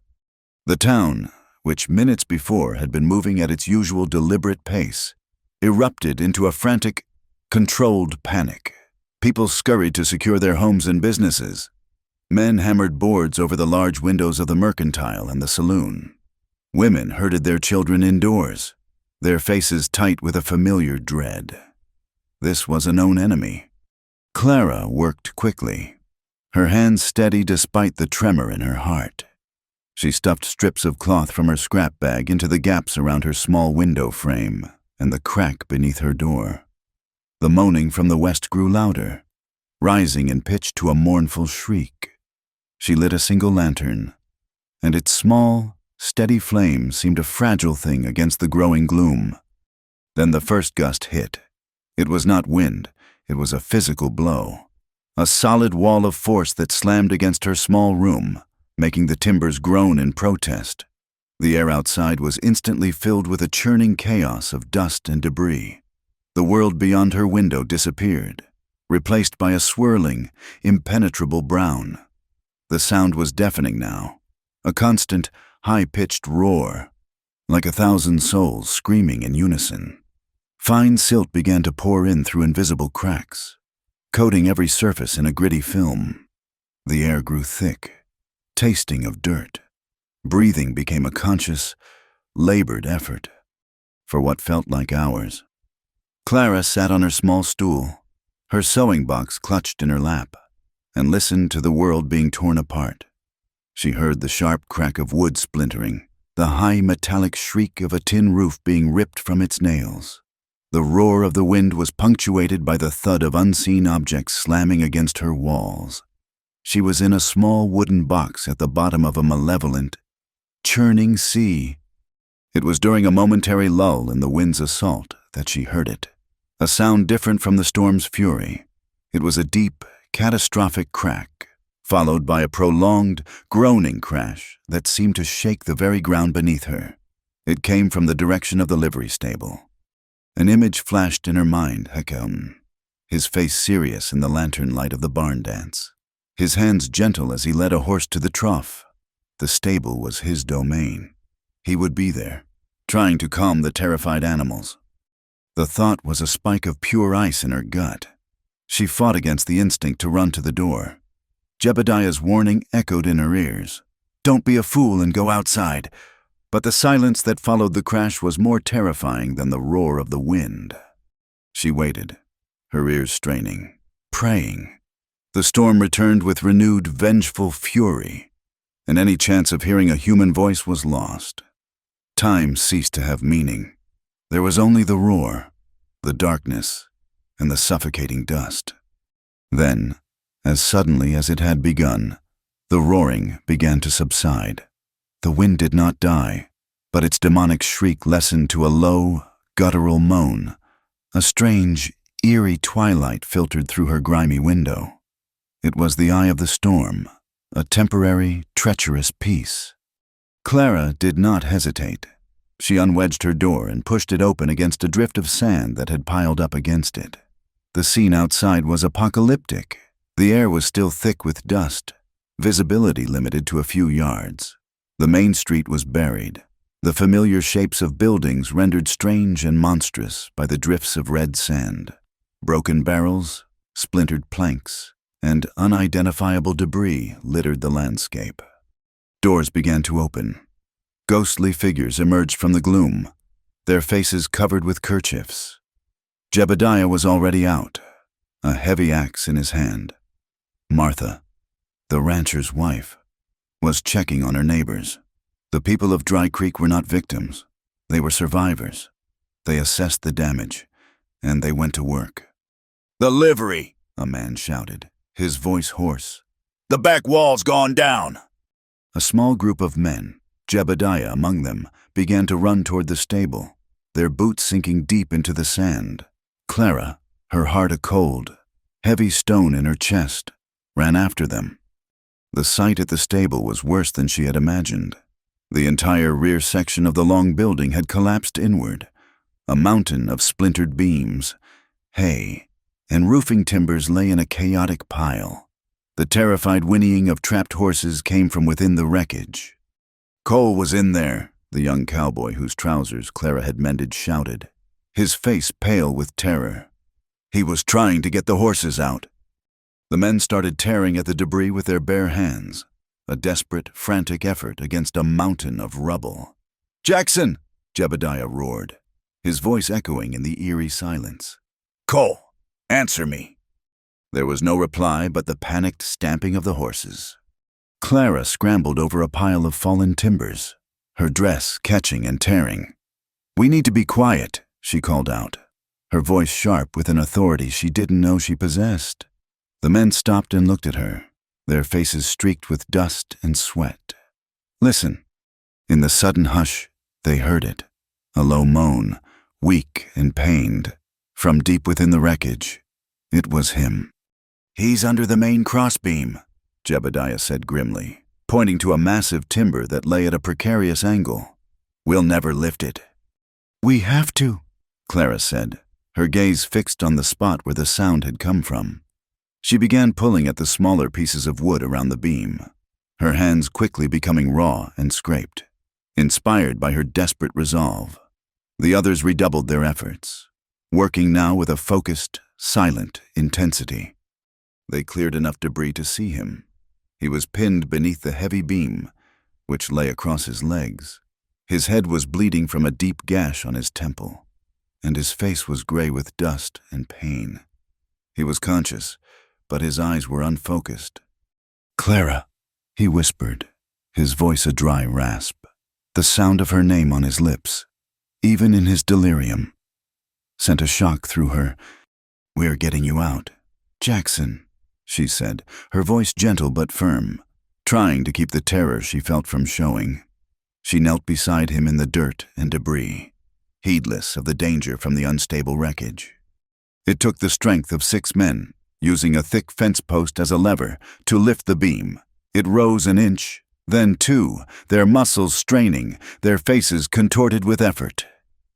Speaker 1: The town, which minutes before had been moving at its usual deliberate pace, erupted into a frantic, controlled panic. People scurried to secure their homes and businesses. Men hammered boards over the large windows of the mercantile and the saloon. Women herded their children indoors, their faces tight with a familiar dread. This was a known enemy. Clara worked quickly, her hands steady despite the tremor in her heart. She stuffed strips of cloth from her scrap bag into the gaps around her small window frame and the crack beneath her door. The moaning from the west grew louder, rising in pitch to a mournful shriek. She lit a single lantern, and its small, steady flame seemed a fragile thing against the growing gloom. Then the first gust hit. It was not wind, it was a physical blow. A solid wall of force that slammed against her small room, making the timbers groan in protest. The air outside was instantly filled with a churning chaos of dust and debris. The world beyond her window disappeared, replaced by a swirling, impenetrable brown. The sound was deafening now, a constant, high-pitched roar, like 1,000 souls screaming in unison. Fine silt began to pour in through invisible cracks, coating every surface in a gritty film. The air grew thick, tasting of dirt. Breathing became a conscious, labored effort for what felt like hours. Clara sat on her small stool, her sewing box clutched in her lap, and listened to the world being torn apart. She heard the sharp crack of wood splintering, the high metallic shriek of a tin roof being ripped from its nails. The roar of the wind was punctuated by the thud of unseen objects slamming against her walls. She was in a small wooden box at the bottom of a malevolent, churning sea. It was during a momentary lull in the wind's assault that she heard it, a sound different from the storm's fury. It was a deep, catastrophic crack, followed by a prolonged, groaning crash that seemed to shake the very ground beneath her. It came from the direction of the livery stable. An image flashed in her mind, Hakon, his face serious in the lantern light of the barn dance, his hands gentle as he led a horse to the trough. The stable was his domain. He would be there, trying to calm the terrified animals. The thought was a spike of pure ice in her gut. She fought against the instinct to run to the door. Jebediah's warning echoed in her ears. "Don't be a fool and go outside." But the silence that followed the crash was more terrifying than the roar of the wind. She waited, her ears straining, praying. The storm returned with renewed, vengeful fury, and any chance of hearing a human voice was lost. Time ceased to have meaning. There was only the roar, the darkness, and the suffocating dust. Then, as suddenly as it had begun, the roaring began to subside. The wind did not die, but its demonic shriek lessened to a low, guttural moan. A strange, eerie twilight filtered through her grimy window. It was the eye of the storm, a temporary, treacherous peace. Clara did not hesitate. She unwedged her door and pushed it open against a drift of sand that had piled up against it. The scene outside was apocalyptic. The air was still thick with dust, visibility limited to a few yards. The main street was buried, the familiar shapes of buildings rendered strange and monstrous by the drifts of red sand. Broken barrels, splintered planks, and unidentifiable debris littered the landscape. Doors began to open. Ghostly figures emerged from the gloom, their faces covered with kerchiefs. Jebediah was already out, a heavy axe in his hand. Martha, the rancher's wife, was checking on her neighbors. The people of Dry Creek were not victims. They were survivors. They assessed the damage, and they went to work. "The livery!" a man shouted, his voice hoarse. "The back wall's gone down!" A small group of men, Jebediah among them, began to run toward the stable, their boots sinking deep into the sand. Clara, her heart a cold, heavy stone in her chest, ran after them. The sight at the stable was worse than she had imagined. The entire rear section of the long building had collapsed inward, a mountain of splintered beams, hay, and roofing timbers lay in a chaotic pile. The terrified whinnying of trapped horses came from within the wreckage. "Cole was in there," the young cowboy whose trousers Clara had mended shouted, his face pale with terror. "He was trying to get the horses out." The men started tearing at the debris with their bare hands, a desperate, frantic effort against a mountain of rubble. "Jackson!" Jebediah roared, his voice echoing in the eerie silence. "Cole, answer me!" There was no reply but the panicked stamping of the horses. Clara scrambled over a pile of fallen timbers, her dress catching and tearing. "We need to be quiet," she called out, her voice sharp with an authority she didn't know she possessed. The men stopped and looked at her, their faces streaked with dust and sweat. "Listen." In the sudden hush, they heard it, a low moan, weak and pained, from deep within the wreckage. It was him. "He's under the main crossbeam," Jebediah said grimly, pointing to a massive timber that lay at a precarious angle. "We'll never lift it." "We have to," Clara said, her gaze fixed on the spot where the sound had come from. She began pulling at the smaller pieces of wood around the beam, her hands quickly becoming raw and scraped, inspired by her desperate resolve. The others redoubled their efforts, working now with a focused, silent intensity. They cleared enough debris to see him. He was pinned beneath the heavy beam, which lay across his legs. His head was bleeding from a deep gash on his temple, and his face was gray with dust and pain. He was conscious, but his eyes were unfocused. "Clara," he whispered, his voice a dry rasp, the sound of her name on his lips, even in his delirium, sent a shock through her. "We're getting you out." "Jackson," she said, her voice gentle but firm, trying to keep the terror she felt from showing. She knelt beside him in the dirt and debris, heedless of the danger from the unstable wreckage. It took the strength of 6 men, using a thick fence post as a lever, to lift the beam. It rose an inch, then 2, their muscles straining, their faces contorted with effort.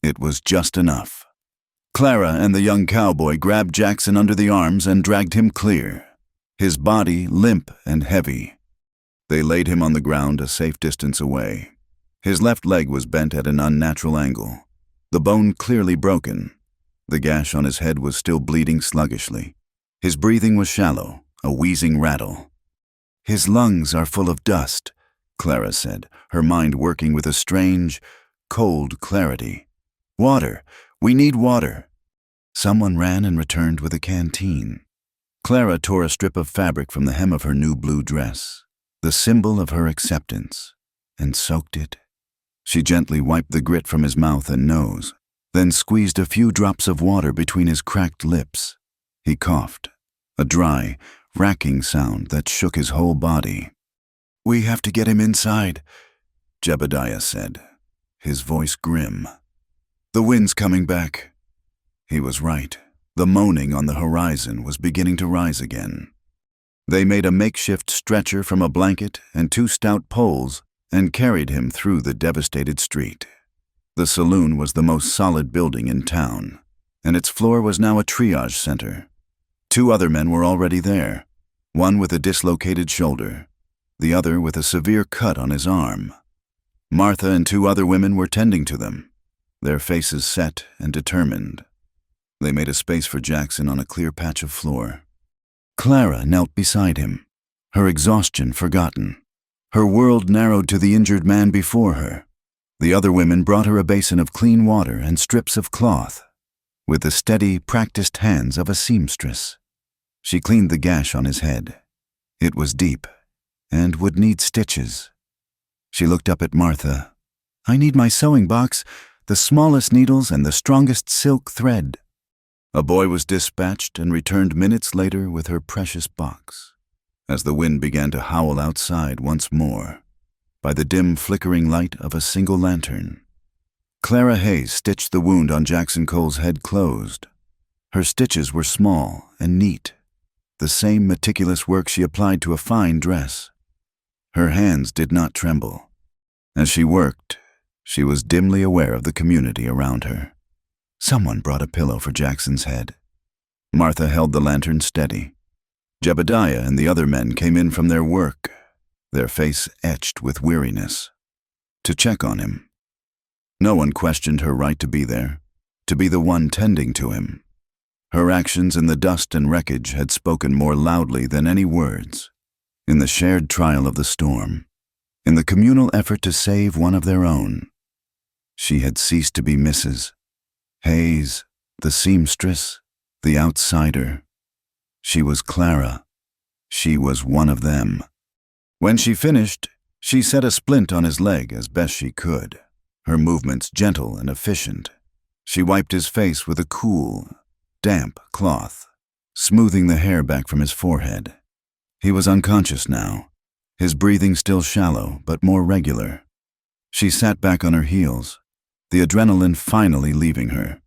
Speaker 1: It was just enough. Clara and the young cowboy grabbed Jackson under the arms and dragged him clear, his body limp and heavy. They laid him on the ground a safe distance away. His left leg was bent at an unnatural angle, the bone clearly broken. The gash on his head was still bleeding sluggishly. His breathing was shallow, a wheezing rattle. "His lungs are full of dust," Clara said, her mind working with a strange, cold clarity. "Water! We need water!" Someone ran and returned with a canteen. Clara tore a strip of fabric from the hem of her new blue dress, the symbol of her acceptance, and soaked it. She gently wiped the grit from his mouth and nose, then squeezed a few drops of water between his cracked lips. He coughed, a dry, racking sound that shook his whole body. "We have to get him inside," Jebediah said, his voice grim. "The wind's coming back." He was right. The moaning on the horizon was beginning to rise again. They made a makeshift stretcher from a blanket and 2 stout poles and carried him through the devastated street. The saloon was the most solid building in town, and its floor was now a triage center. 2 other men were already there, one with a dislocated shoulder, the other with a severe cut on his arm. Martha and 2 other women were tending to them, their faces set and determined. They made a space for Jackson on a clear patch of floor. Clara knelt beside him, her exhaustion forgotten. Her world narrowed to the injured man before her. The other women brought her a basin of clean water and strips of cloth, with the steady, practiced hands of a seamstress. She cleaned the gash on his head. It was deep, and would need stitches. She looked up at Martha. "I need my sewing box, the smallest needles and the strongest silk thread." A boy was dispatched and returned minutes later with her precious box, as the wind began to howl outside once more, by the dim flickering light of a single lantern. Clara Hayes stitched the wound on Jackson Cole's head closed. Her stitches were small and neat, the same meticulous work she applied to a fine dress. Her hands did not tremble. As she worked, she was dimly aware of the community around her. Someone brought a pillow for Jackson's head. Martha held the lantern steady. Jebediah and the other men came in from their work, their face etched with weariness, to check on him. No one questioned her right to be there, to be the one tending to him. Her actions in the dust and wreckage had spoken more loudly than any words, in the shared trial of the storm, in the communal effort to save one of their own. She had ceased to be Mrs. Hayes, the seamstress, the outsider. She was Clara. She was one of them. When she finished, she set a splint on his leg as best she could, her movements gentle and efficient. She wiped his face with a cool, damp cloth, smoothing the hair back from his forehead. He was unconscious now, his breathing still shallow but more regular. She sat back on her heels, the adrenaline finally leaving her,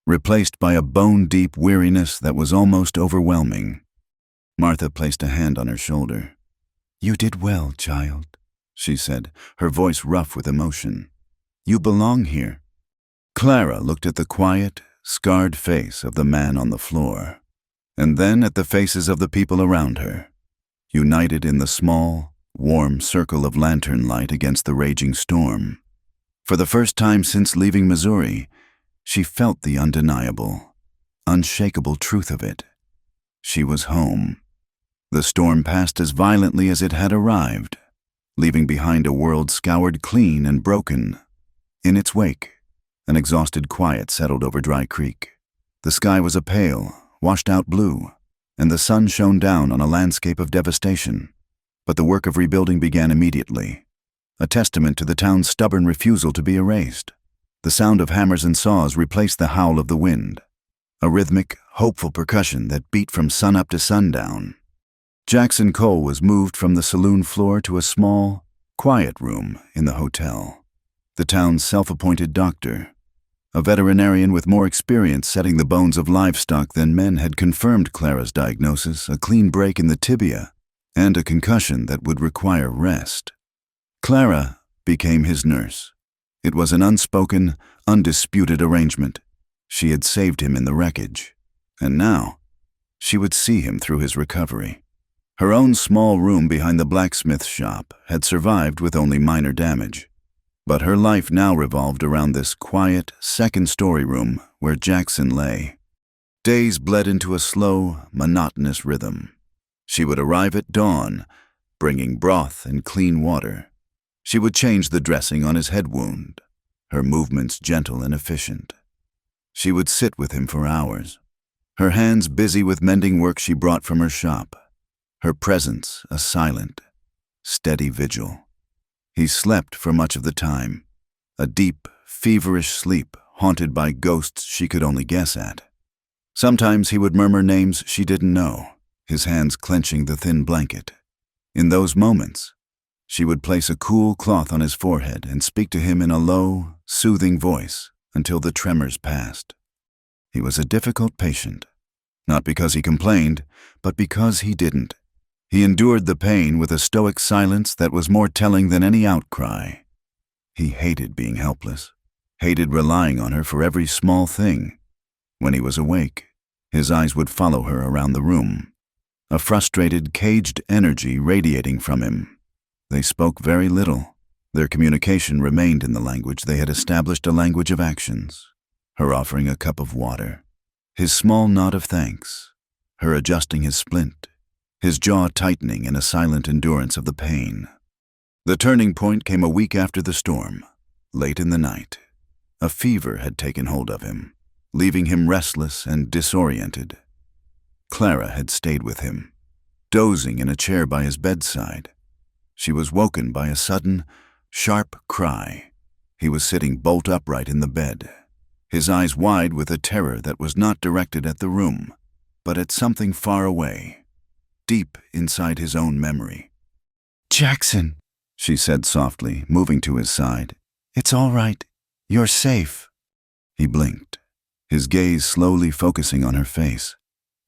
Speaker 1: replaced by a bone-deep weariness that was almost overwhelming. Martha placed a hand on her shoulder. "You did well, child," she said, her voice rough with emotion. "You belong here." Clara looked at the quiet, scarred face of the man on the floor, and then at the faces of the people around her, united in the small, warm circle of lantern light against the raging storm. For the first time since leaving Missouri, she felt the undeniable, unshakable truth of it. She was home. The storm passed as violently as it had arrived. leaving behind a world scoured clean and broken. In its wake, an exhausted quiet settled over Dry Creek. The sky was a pale, washed-out blue, and the sun shone down on a landscape of devastation. But the work of rebuilding began immediately, a testament to the town's stubborn refusal to be erased. The sound of hammers and saws replaced the howl of the wind, a rhythmic, hopeful percussion that beat from sunup to sundown. Jackson Cole was moved from the saloon floor to a small, quiet room in the hotel. The town's self-appointed doctor, a veterinarian with more experience setting the bones of livestock than men, had confirmed Clara's diagnosis, a clean break in the tibia, and a concussion that would require rest. Clara became his nurse. It was an unspoken, undisputed arrangement. She had saved him in the wreckage, and now she would see him through his recovery. Her own small room behind the blacksmith shop had survived with only minor damage, but her life now revolved around this quiet, second-story room where Jackson lay. Days bled into a slow, monotonous rhythm. She would arrive at dawn, bringing broth and clean water. She would change the dressing on his head wound, her movements gentle and efficient. She would sit with him for hours, her hands busy with mending work she brought from her shop, her presence a silent, steady vigil. He slept for much of the time, a deep, feverish sleep haunted by ghosts she could only guess at. Sometimes he would murmur names she didn't know, his hands clenching the thin blanket. In those moments, she would place a cool cloth on his forehead and speak to him in a low, soothing voice until the tremors passed. He was a difficult patient, not because he complained, but because he didn't. He endured the pain with a stoic silence that was more telling than any outcry. He hated being helpless, hated relying on her for every small thing. When he was awake, his eyes would follow her around the room, a frustrated, caged energy radiating from him. They spoke very little. Their communication remained in the language they had established, a language of actions. Her offering a cup of water, his small nod of thanks, her adjusting his splint, his jaw tightening in a silent endurance of the pain. The turning point came a week after the storm, late in the night. A fever had taken hold of him, leaving him restless and disoriented. Clara had stayed with him, dozing in a chair by his bedside. She was woken by a sudden, sharp cry. He was sitting bolt upright in the bed, his eyes wide with a terror that was not directed at the room, but at something far away, deep inside his own memory.
Speaker 2: "Jackson," she said softly, moving to his side. "It's all right. You're safe."
Speaker 1: He blinked, his gaze slowly focusing on her face.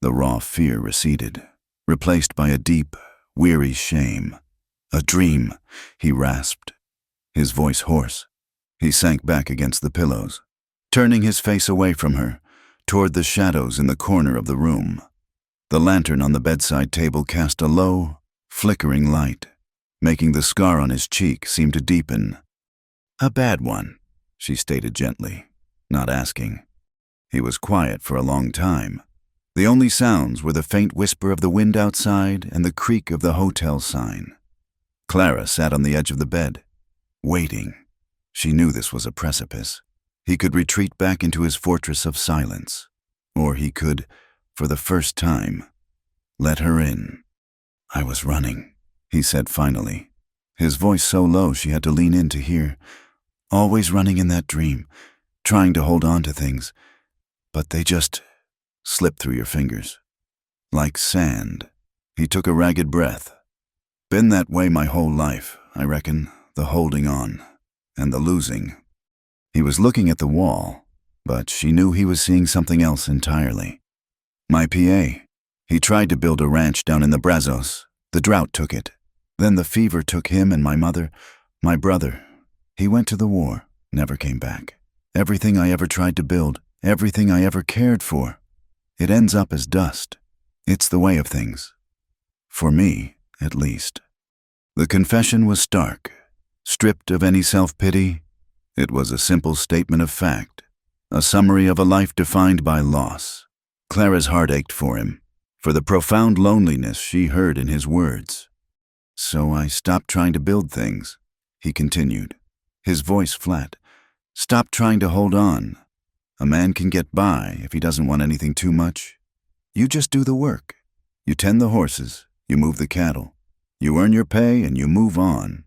Speaker 1: The raw fear receded, replaced by a deep, weary shame. "A dream," he rasped, his voice hoarse. He sank back against the pillows, turning his face away from her, toward the shadows in the corner of the room. The lantern on the bedside table cast a low, flickering light, making the scar on his cheek seem to deepen. "A bad one," she stated gently, not asking. He was quiet for a long time. The only sounds were the faint whisper of the wind outside and the creak of the hotel sign. Clara sat on the edge of the bed, waiting. She knew this was a precipice. He could retreat back into his fortress of silence, or he could, for the first time, let her in. "I was running," he said finally, his voice so low she had to lean in to hear. "Always running in that dream, trying to hold on to things, but they just slip through your fingers. Like sand." He took a ragged breath. "Been that way my whole life, I reckon, the holding on and the losing." He was looking at the wall, but she knew he was seeing something else entirely. "My PA. He tried to build a ranch down in the Brazos. The drought took it. Then the fever took him and my mother, my brother. He went to the war, never came back. Everything I ever tried to build, everything I ever cared for, it ends up as dust. It's the way of things. For me, at least." The confession was stark, stripped of any self-pity. It was a simple statement of fact, a summary of a life defined by loss. Clara's heart ached for him, for the profound loneliness she heard in his words. So I stopped trying to build things, he continued, his voice flat. Stop trying to hold on. A man can get by if he doesn't want anything too much. You just do the work. You tend the horses, you move the cattle. You earn your pay and you move on.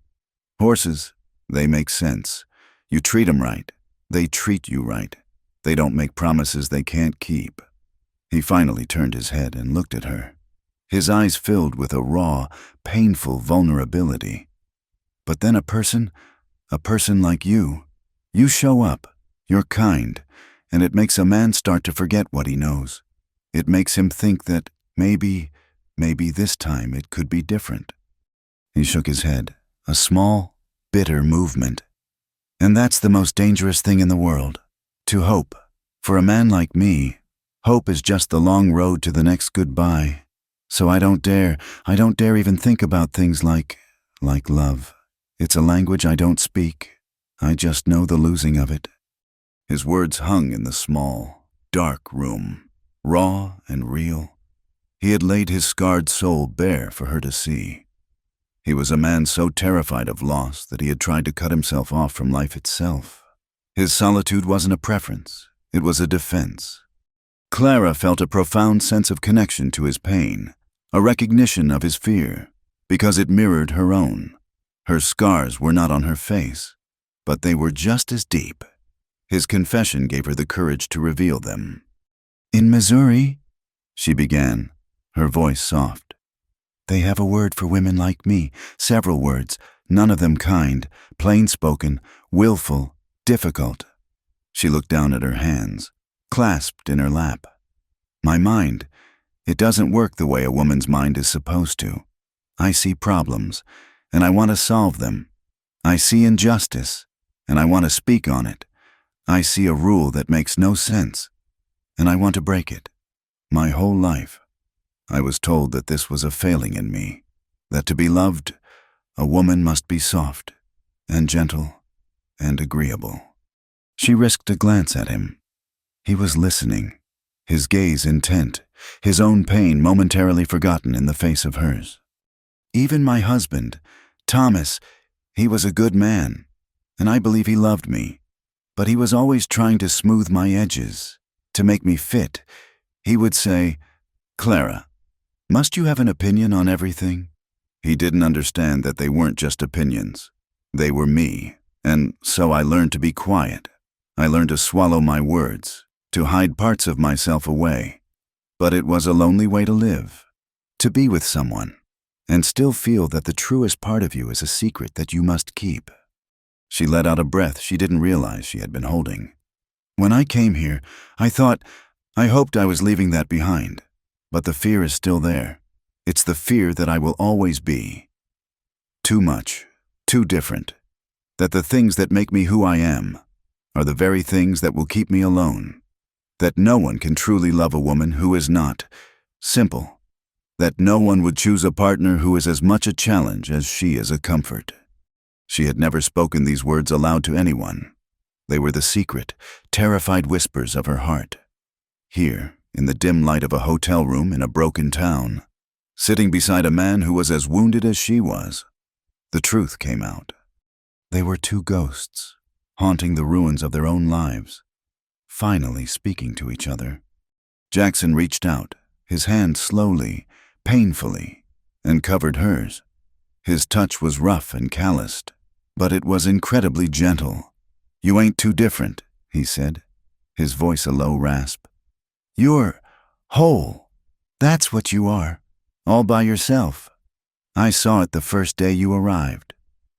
Speaker 1: Horses, they make sense. You treat 'em right. They treat you right. They don't make promises they can't keep. He finally turned his head and looked at her. His eyes filled with a raw, painful vulnerability. But then a person like you show up, you're kind, and it makes a man start to forget what he knows. It makes him think that maybe this time it could be different. He shook his head, a small, bitter movement. And that's the most dangerous thing in the world, to hope. For a man like me, hope is just the long road to the next goodbye. So I don't dare even think about things like love. It's a language I don't speak. I just know the losing of it. His words hung in the small, dark room, raw and real. He had laid his scarred soul bare for her to see. He was a man so terrified of loss that he had tried to cut himself off from life itself. His solitude wasn't a preference, it was a defense. Clara felt a profound sense of connection to his pain, a recognition of his fear, because it mirrored her own. Her scars were not on her face, but they were just as deep. His confession gave her the courage to reveal them. "In Missouri," she began, her voice soft, "they have a word for women like me, several words, none of them kind, plain-spoken, willful, difficult." She looked down at her hands, clasped in her lap. "My mind, it doesn't work the way a woman's mind is supposed to. I see problems, and I want to solve them. I see injustice, and I want to speak on it. I see a rule that makes no sense, and I want to break it. My whole life, I was told that this was a failing in me, that to be loved, a woman must be soft and gentle and agreeable." She risked a glance at him. He was listening, his gaze intent, his own pain momentarily forgotten in the face of hers. "Even my husband, Thomas, he was a good man, and I believe he loved me. But he was always trying to smooth my edges, to make me fit. He would say, 'Clara, must you have an opinion on everything?' He didn't understand that they weren't just opinions. They were me, and so I learned to be quiet. I learned to swallow my words, to hide parts of myself away. But it was a lonely way to live, to be with someone, and still feel that the truest part of you is a secret that you must keep." She let out a breath she didn't realize she had been holding. "When I came here, I hoped I was leaving that behind. But the fear is still there. It's the fear that I will always be. Too much, too different. That the things that make me who I am are the very things that will keep me alone. That no one can truly love a woman who is not simple. That no one would choose a partner who is as much a challenge as she is a comfort." She had never spoken these words aloud to anyone. They were the secret, terrified whispers of her heart. Here, in the dim light of a hotel room in a broken town, sitting beside a man who was as wounded as she was, the truth came out. They were two ghosts, haunting the ruins of their own lives, finally speaking to each other. Jackson reached out, his hand slowly, painfully, and covered hers. His touch was rough and calloused, but it was incredibly gentle. "You ain't too different," he said, his voice a low rasp. "You're whole. That's what you are, all by yourself. I saw it the first day you arrived.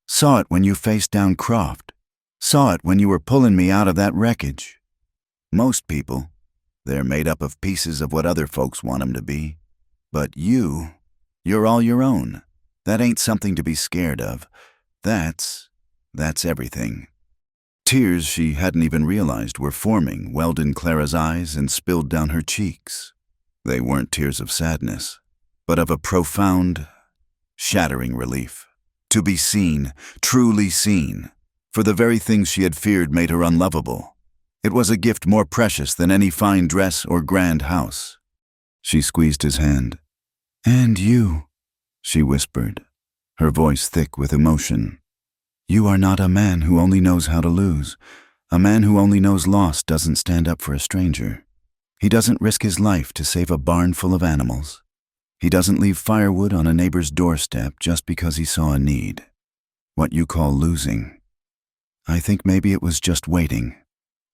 Speaker 1: Saw it when you faced down Croft. Saw it when you were pulling me out of that wreckage. Most people, they're made up of pieces of what other folks want 'em to be. But you're all your own. That ain't something to be scared of. That's everything." Tears she hadn't even realized were forming welled in Clara's eyes and spilled down her cheeks. They weren't tears of sadness, but of a profound, shattering relief. To be seen, truly seen, for the very things she had feared made her unlovable. It was a gift more precious than any fine dress or grand house. She squeezed his hand. "And you," she whispered, her voice thick with emotion. "You are not a man who only knows how to lose. A man who only knows loss doesn't stand up for a stranger. He doesn't risk his life to save a barn full of animals. He doesn't leave firewood on a neighbor's doorstep just because he saw a need. What you call losing. I think maybe it was just waiting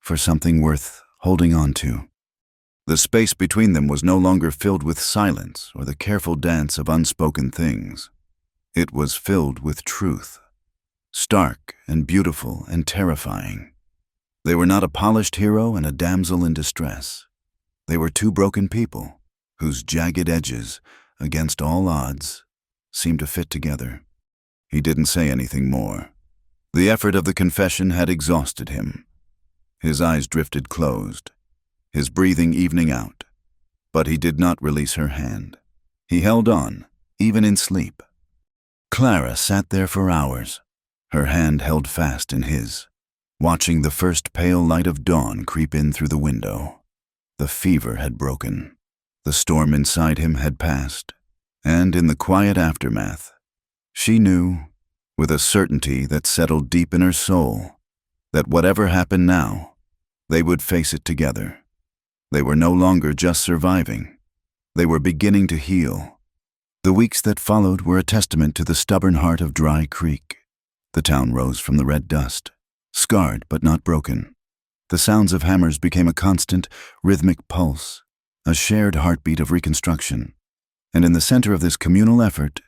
Speaker 1: for something worth holding on to." The space between them was no longer filled with silence or the careful dance of unspoken things. It was filled with truth, stark and beautiful and terrifying. They were not a polished hero and a damsel in distress. They were two broken people whose jagged edges, against all odds, seemed to fit together. He didn't say anything more. The effort of the confession had exhausted him. His eyes drifted closed, his breathing evening out, but he did not release her hand. He held on, even in sleep. Clara sat there for hours, her hand held fast in his, watching the first pale light of dawn creep in through the window. The fever had broken. The storm inside him had passed, and in the quiet aftermath, she knew, with a certainty that settled deep in her soul, that whatever happened now, they would face it together. They were no longer just surviving. They were beginning to heal. The weeks that followed were a testament to the stubborn heart of Dry Creek. The town rose from the red dust, scarred but not broken. The sounds of hammers became a constant, rhythmic pulse, a shared heartbeat of reconstruction. And in the center of this communal effort,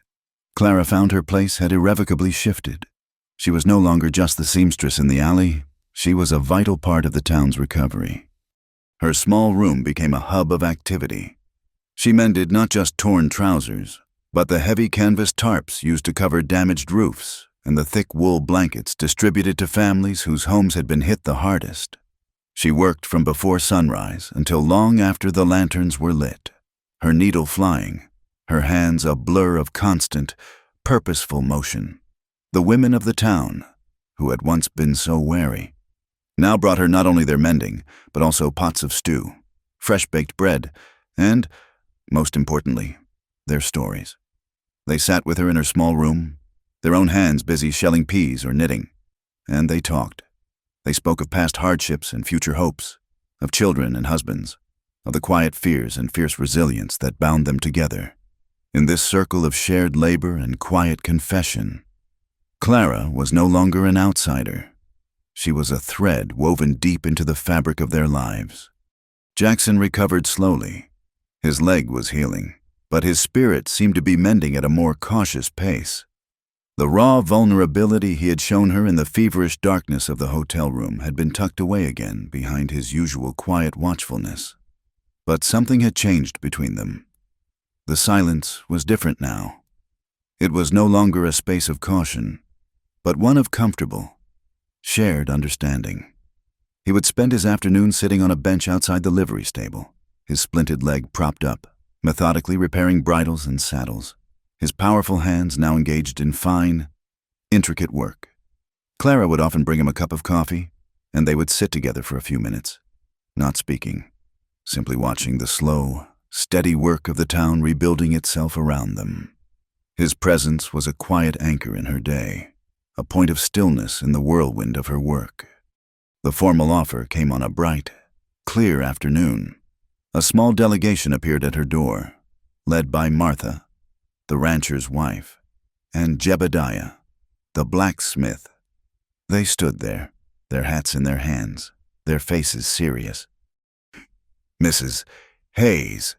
Speaker 1: Clara found her place had irrevocably shifted. She was no longer just the seamstress in the alley. She was a vital part of the town's recovery. Her small room became a hub of activity. She mended not just torn trousers, but the heavy canvas tarps used to cover damaged roofs and the thick wool blankets distributed to families whose homes had been hit the hardest. She worked from before sunrise until long after the lanterns were lit, her needle flying, her hands a blur of constant, purposeful motion. The women of the town, who had once been so wary, now brought her not only their mending, but also pots of stew, fresh-baked bread, and, most importantly, their stories. They sat with her in her small room, their own hands busy shelling peas or knitting, and they talked. They spoke of past hardships and future hopes, of children and husbands, of the quiet fears and fierce resilience that bound them together. In this circle of shared labor and quiet confession, Clara was no longer an outsider. She was a thread woven deep into the fabric of their lives. Jackson recovered slowly. His leg was healing, but his spirit seemed to be mending at a more cautious pace. The raw vulnerability he had shown her in the feverish darkness of the hotel room had been tucked away again behind his usual quiet watchfulness. But something had changed between them. The silence was different now. It was no longer a space of caution, but one of comfortable, shared understanding. He would spend his afternoon sitting on a bench outside the livery stable, his splinted leg propped up, methodically repairing bridles and saddles, his powerful hands now engaged in fine, intricate work. Clara would often bring him a cup of coffee, and they would sit together for a few minutes, not speaking, simply watching the slow, steady work of the town rebuilding itself around them. His presence was a quiet anchor in her day, a point of stillness in the whirlwind of her work. The formal offer came on a bright, clear afternoon. A small delegation appeared at her door, led by Martha, the rancher's wife, and Jebediah, the blacksmith. They stood there, their hats in their hands, their faces serious. "Mrs. Hayes,"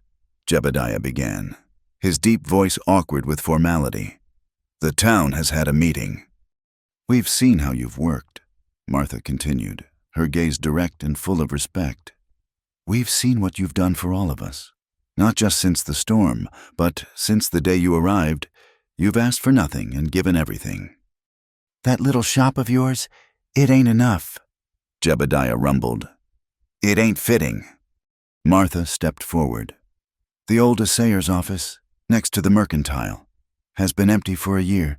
Speaker 1: Jebediah began, his deep voice awkward with formality. "The town has had a meeting." "We've seen how you've worked," Martha continued, her gaze direct and full of respect. "We've seen what you've done for all of us. Not just since the storm, but since the day you arrived, you've asked for nothing and given everything." "That little shop of yours, it ain't enough," Jebediah rumbled. "It ain't fitting." Martha stepped forward. "The old assayer's office, next to the mercantile, has been empty for a year.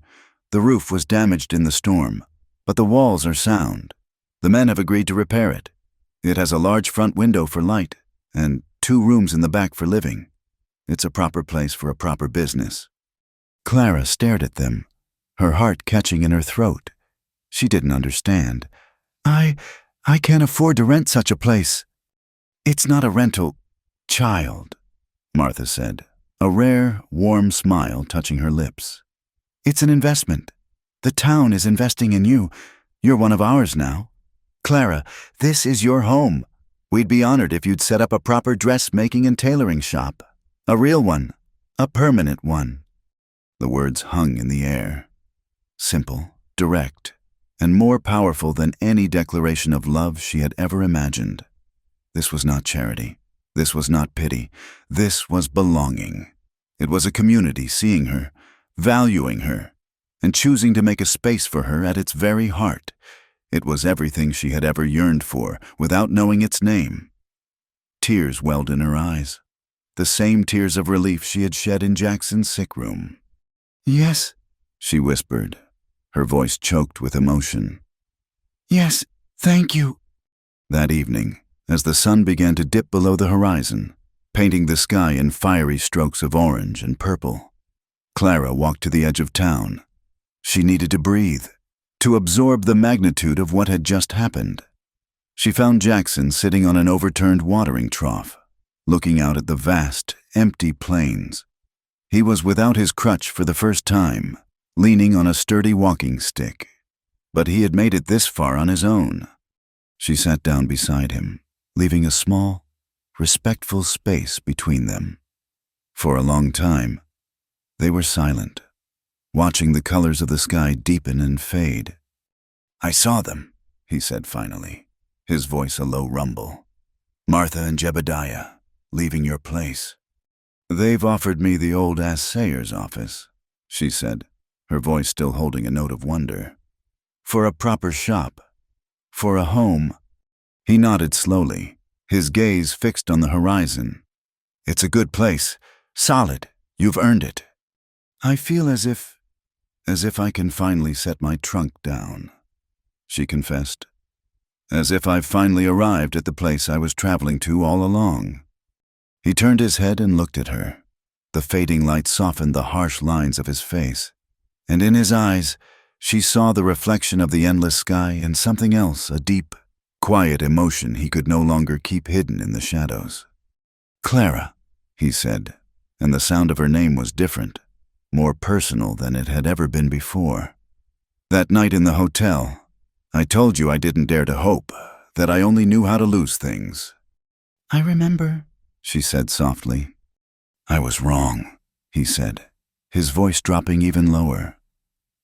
Speaker 1: The roof was damaged in the storm, but the walls are sound. The men have agreed to repair it. It has a large front window for light, and 2 rooms in the back for living. It's a proper place for a proper business." Clara stared at them, her heart catching in her throat. She didn't understand. I can't afford to rent such a place." "It's not a rental, child," Martha said, a rare, warm smile touching her lips. "It's an investment. The town is investing in you. You're one of ours now. Clara, this is your home. We'd be honored if you'd set up a proper dressmaking and tailoring shop. A real one. A permanent one." The words hung in the air. Simple, direct, and more powerful than any declaration of love she had ever imagined. This was not charity. This was not pity. This was belonging. It was a community seeing her, valuing her, and choosing to make a space for her at its very heart. It was everything she had ever yearned for without knowing its name. Tears welled in her eyes, the same tears of relief she had shed in Jackson's sick room. "Yes," she whispered, her voice choked with emotion. "Yes, thank you." That evening, as the sun began to dip below the horizon, painting the sky in fiery strokes of orange and purple, Clara walked to the edge of town. She needed to breathe, to absorb the magnitude of what had just happened. She found Jackson sitting on an overturned watering trough, looking out at the vast, empty plains. He was without his crutch for the first time, leaning on a sturdy walking stick. But he had made it this far on his own. She sat down beside him, leaving a small, respectful space between them. For a long time, they were silent, watching the colors of the sky deepen and fade. "I saw them," he said finally, his voice a low rumble. "Martha and Jebediah, leaving your place." "They've offered me the old assayer's office," she said, her voice still holding a note of wonder. "For a proper shop. For a home." He nodded slowly, his gaze fixed on the horizon. "It's a good place. Solid. You've earned it." "I feel as if I can finally set my trunk down," she confessed. "As if I've finally arrived at the place I was traveling to all along." He turned his head and looked at her. The fading light softened the harsh lines of his face, and in his eyes she saw the reflection of the endless sky and something else, a deep, quiet emotion he could no longer keep hidden in the shadows. "Clara," he said, and the sound of her name was different, more personal than it had ever been before. "That night in the hotel, I told you I didn't dare to hope, that I only knew how to lose things." "I remember," she said softly. "I was wrong," he said, his voice dropping even lower.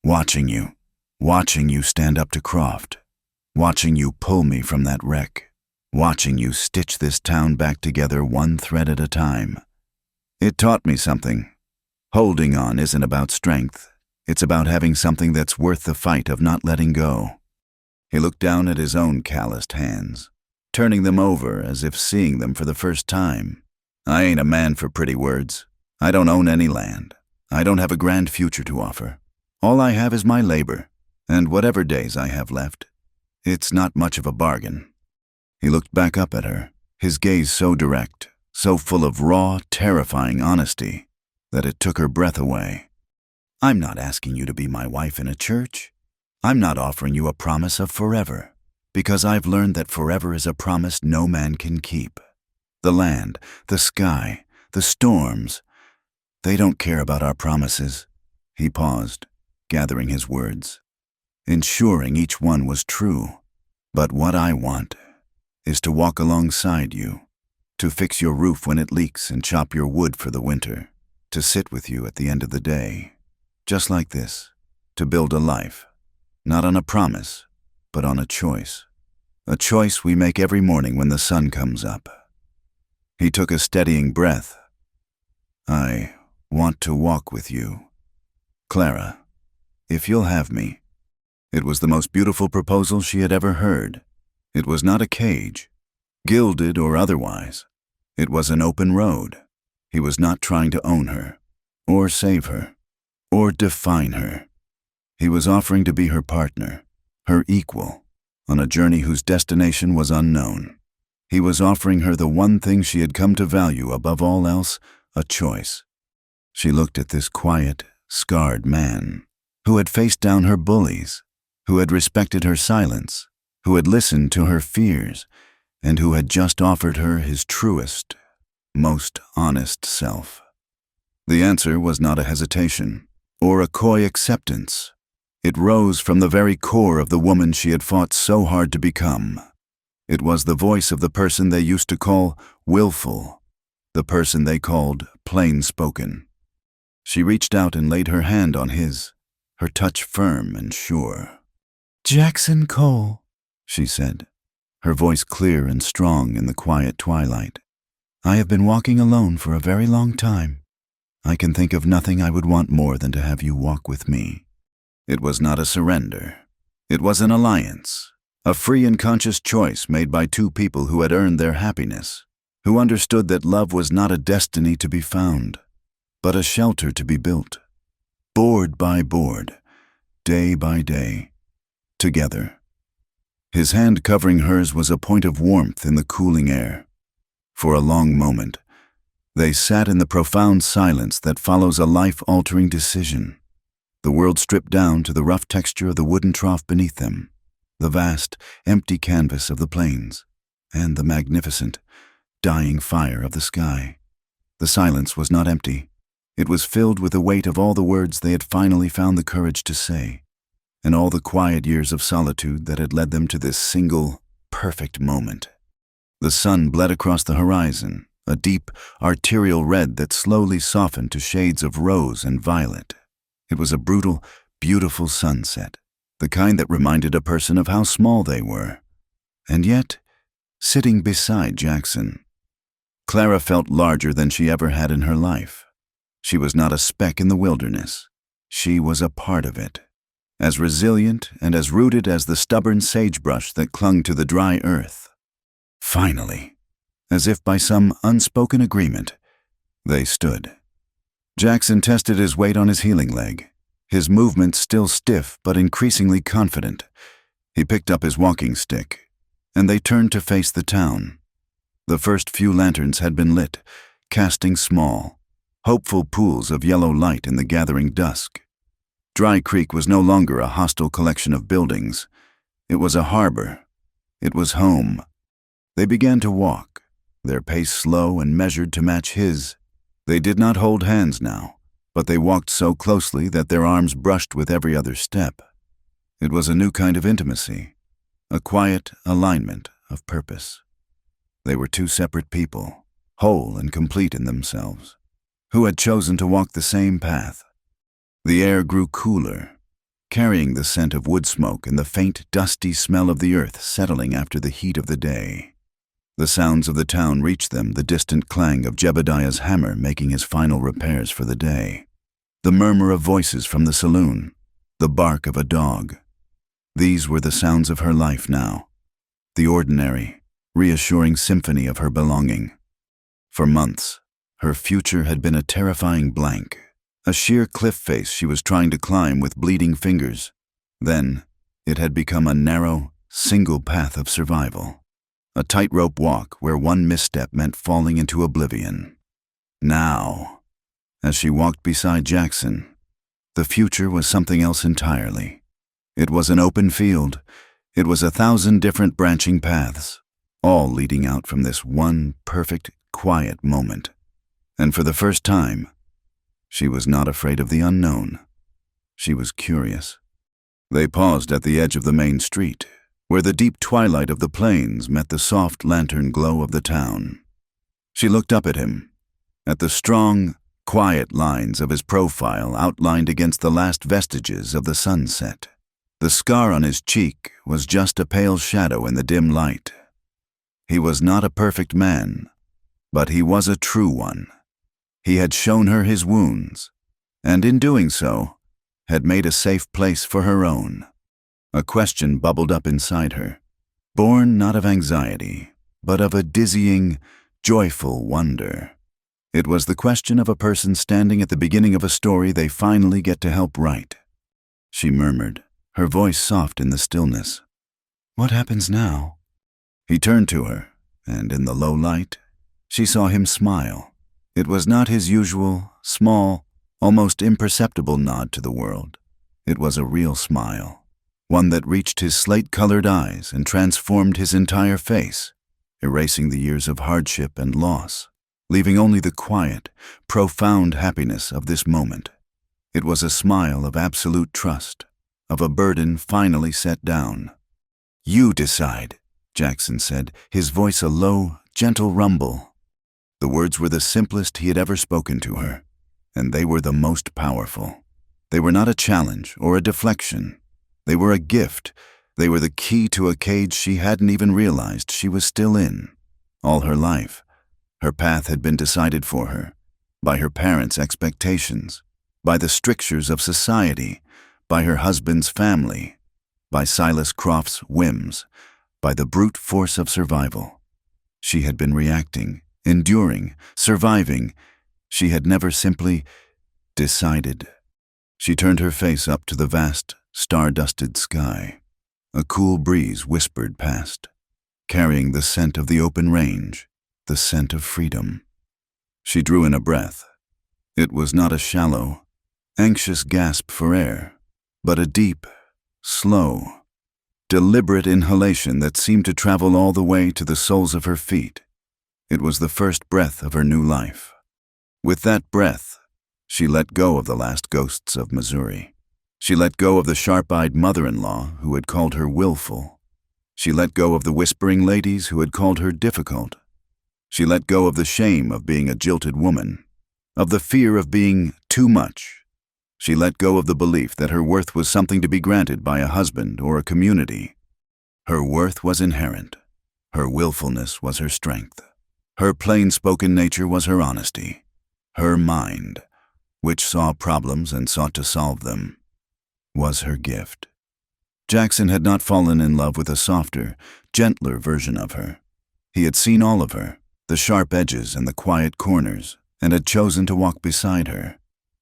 Speaker 1: Watching you stand up to Croft, watching you pull me from that wreck, watching you stitch this town back together one thread at a time. It taught me something. Holding on isn't about strength. It's about having something that's worth the fight of not letting go." He looked down at his own calloused hands, turning them over as if seeing them for the first time. "I ain't a man for pretty words. I don't own any land. I don't have a grand future to offer. All I have is my labor, and whatever days I have left. It's not much of a bargain." He looked back up at her, his gaze so direct, so full of raw, terrifying honesty, that it took her breath away. "I'm not asking you to be my wife in a church. I'm not offering you a promise of forever, because I've learned that forever is a promise no man can keep. The land, the sky, the storms, they don't care about our promises." He paused, gathering his words, ensuring each one was true. "But what I want is to walk alongside you, to fix your roof when it leaks and chop your wood for the winter, to sit with you at the end of the day, just like this, to build a life, not on a promise, but on a choice we make every morning when the sun comes up." He took a steadying breath. "I want to walk with you, Clara, if you'll have me." It was the most beautiful proposal she had ever heard. It was not a cage, gilded or otherwise. It was an open road. He was not trying to own her, or save her, or define her. He was offering to be her partner, her equal, on a journey whose destination was unknown. He was offering her the one thing she had come to value above all else, a choice. She looked at this quiet, scarred man, who had faced down her bullies, who had respected her silence, who had listened to her fears, and who had just offered her his truest, most honest self. The answer was not a hesitation or a coy acceptance. It rose from the very core of the woman she had fought so hard to become. It was the voice of the person they used to call willful, the person they called plain-spoken. She reached out and laid her hand on his, her touch firm and sure.
Speaker 2: "Jackson Cole,"
Speaker 1: she said, her voice clear and strong in the quiet twilight.
Speaker 2: "I have been walking alone for a very long time.
Speaker 1: I can think of nothing I would want more than to have you walk with me." It was not a surrender. It was an alliance, a free and conscious choice made by two people who had earned their happiness, who understood that love was not a destiny to be found, but a shelter to be built, board by board, day by day, together. His hand covering hers was a point of warmth in the cooling air. For a long moment, they sat in the profound silence that follows a life-altering decision. The world stripped down to the rough texture of the wooden trough beneath them, the vast, empty canvas of the plains, and the magnificent, dying fire of the sky. The silence was not empty. It was filled with the weight of all the words they had finally found the courage to say, and all the quiet years of solitude that had led them to this single, perfect moment. The sun bled across the horizon, a deep, arterial red that slowly softened to shades of rose and violet. It was a brutal, beautiful sunset, the kind that reminded a person of how small they were. And yet, sitting beside Jackson, Clara felt larger than she ever had in her life. She was not a speck in the wilderness. She was a part of it, as resilient and as rooted as the stubborn sagebrush that clung to the dry earth. Finally, as if by some unspoken agreement, they stood. Jackson tested his weight on his healing leg, his movements still stiff but increasingly confident. He picked up his walking stick, and they turned to face the town. The first few lanterns had been lit, casting small, hopeful pools of yellow light in the gathering dusk. Dry Creek was no longer a hostile collection of buildings. It was a harbor. It was home. They began to walk, their pace slow and measured to match his. They did not hold hands now, but they walked so closely that their arms brushed with every other step. It was a new kind of intimacy, a quiet alignment of purpose. They were two separate people, whole and complete in themselves, who had chosen to walk the same path. The air grew cooler, carrying the scent of wood smoke and the faint, dusty smell of the earth settling after the heat of the day. The sounds of the town reached them, the distant clang of Jebediah's hammer making his final repairs for the day, the murmur of voices from the saloon, the bark of a dog. These were the sounds of her life now, the ordinary, reassuring symphony of her belonging. For months, her future had been a terrifying blank, a sheer cliff face she was trying to climb with bleeding fingers. Then, it had become a narrow, single path of survival. A tightrope walk where one misstep meant falling into oblivion. Now, as she walked beside Jackson, the future was something else entirely. It was an open field. It was 1,000 different branching paths, all leading out from this one perfect, quiet moment. And for the first time, she was not afraid of the unknown. She was curious. They paused at the edge of the main street, where the deep twilight of the plains met the soft lantern glow of the town. She looked up at him, at the strong, quiet lines of his profile outlined against the last vestiges of the sunset. The scar on his cheek was just a pale shadow in the dim light. He was not a perfect man, but he was a true one. He had shown her his wounds, and in doing so, had made a safe place for her own. A question bubbled up inside her, born not of anxiety, but of a dizzying, joyful wonder. It was the question of a person standing at the beginning of a story they finally get to help write. She murmured, her voice soft in the stillness. "What happens now?" He turned to her, and in the low light, she saw him smile. It was not his usual, small, almost imperceptible nod to the world. It was a real smile, one that reached his slate-colored eyes and transformed his entire face, erasing the years of hardship and loss, leaving only the quiet, profound happiness of this moment. It was a smile of absolute trust, of a burden finally set down. "You decide," Jackson said, his voice a low, gentle rumble. The words were the simplest he had ever spoken to her, and they were the most powerful. They were not a challenge or a deflection. They were a gift. They were the key to a cage she hadn't even realized she was still in. All her life, her path had been decided for her, by her parents' expectations, by the strictures of society, by her husband's family, by Silas Croft's whims, by the brute force of survival. She had been reacting, enduring, surviving. She had never simply decided. She turned her face up to the vast, star-dusted sky. A cool breeze whispered past, carrying the scent of the open range, the scent of freedom. She drew in a breath. It was not a shallow, anxious gasp for air, but a deep, slow, deliberate inhalation that seemed to travel all the way to the soles of her feet. It was the first breath of her new life. With that breath, she let go of the last ghosts of Missouri. She let go of the sharp-eyed mother-in-law who had called her willful. She let go of the whispering ladies who had called her difficult. She let go of the shame of being a jilted woman, of the fear of being too much. She let go of the belief that her worth was something to be granted by a husband or a community. Her worth was inherent. Her willfulness was her strength. Her plain-spoken nature was her honesty. Her mind, which saw problems and sought to solve them, was her gift. Jackson had not fallen in love with a softer, gentler version of her. He had seen all of her, the sharp edges and the quiet corners, and had chosen to walk beside her.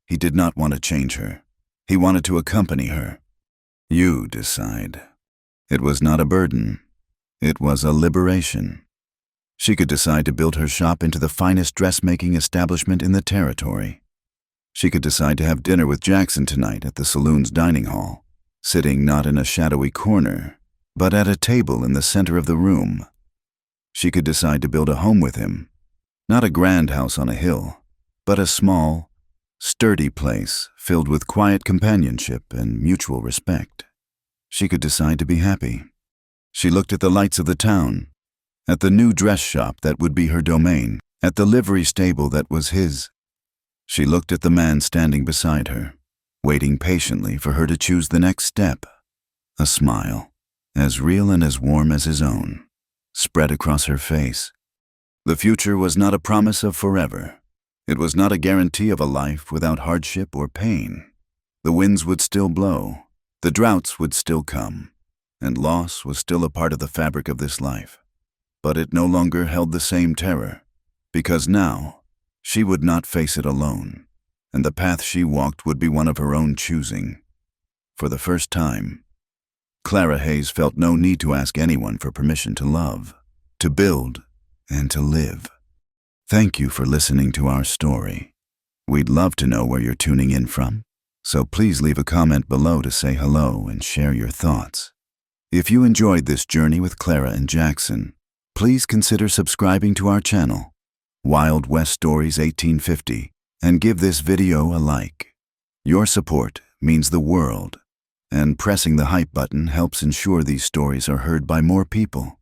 Speaker 1: He did not want to change her. He wanted to accompany her. You decide. It was not a burden. It was a liberation. She could decide to build her shop into the finest dressmaking establishment in the territory. She could decide to have dinner with Jackson tonight at the saloon's dining hall, sitting not in a shadowy corner, but at a table in the center of the room. She could decide to build a home with him, not a grand house on a hill, but a small, sturdy place filled with quiet companionship and mutual respect. She could decide to be happy. She looked at the lights of the town, at the new dress shop that would be her domain, at the livery stable that was his. She looked at the man standing beside her, waiting patiently for her to choose the next step. A smile, as real and as warm as his own, spread across her face. The future was not a promise of forever. It was not a guarantee of a life without hardship or pain. The winds would still blow, the droughts would still come, and loss was still a part of the fabric of this life. But it no longer held the same terror, because now she would not face it alone, and the path she walked would be one of her own choosing. For the first time, Clara Hayes felt no need to ask anyone for permission to love, to build, and to live. Thank you for listening to our story. We'd love to know where you're tuning in from, so please leave a comment below to say hello and share your thoughts. If you enjoyed this journey with Clara and Jackson, please consider subscribing to our channel, Wild West Stories 1850, and give this video a like. Your support means the world, and pressing the hype button helps ensure these stories are heard by more people.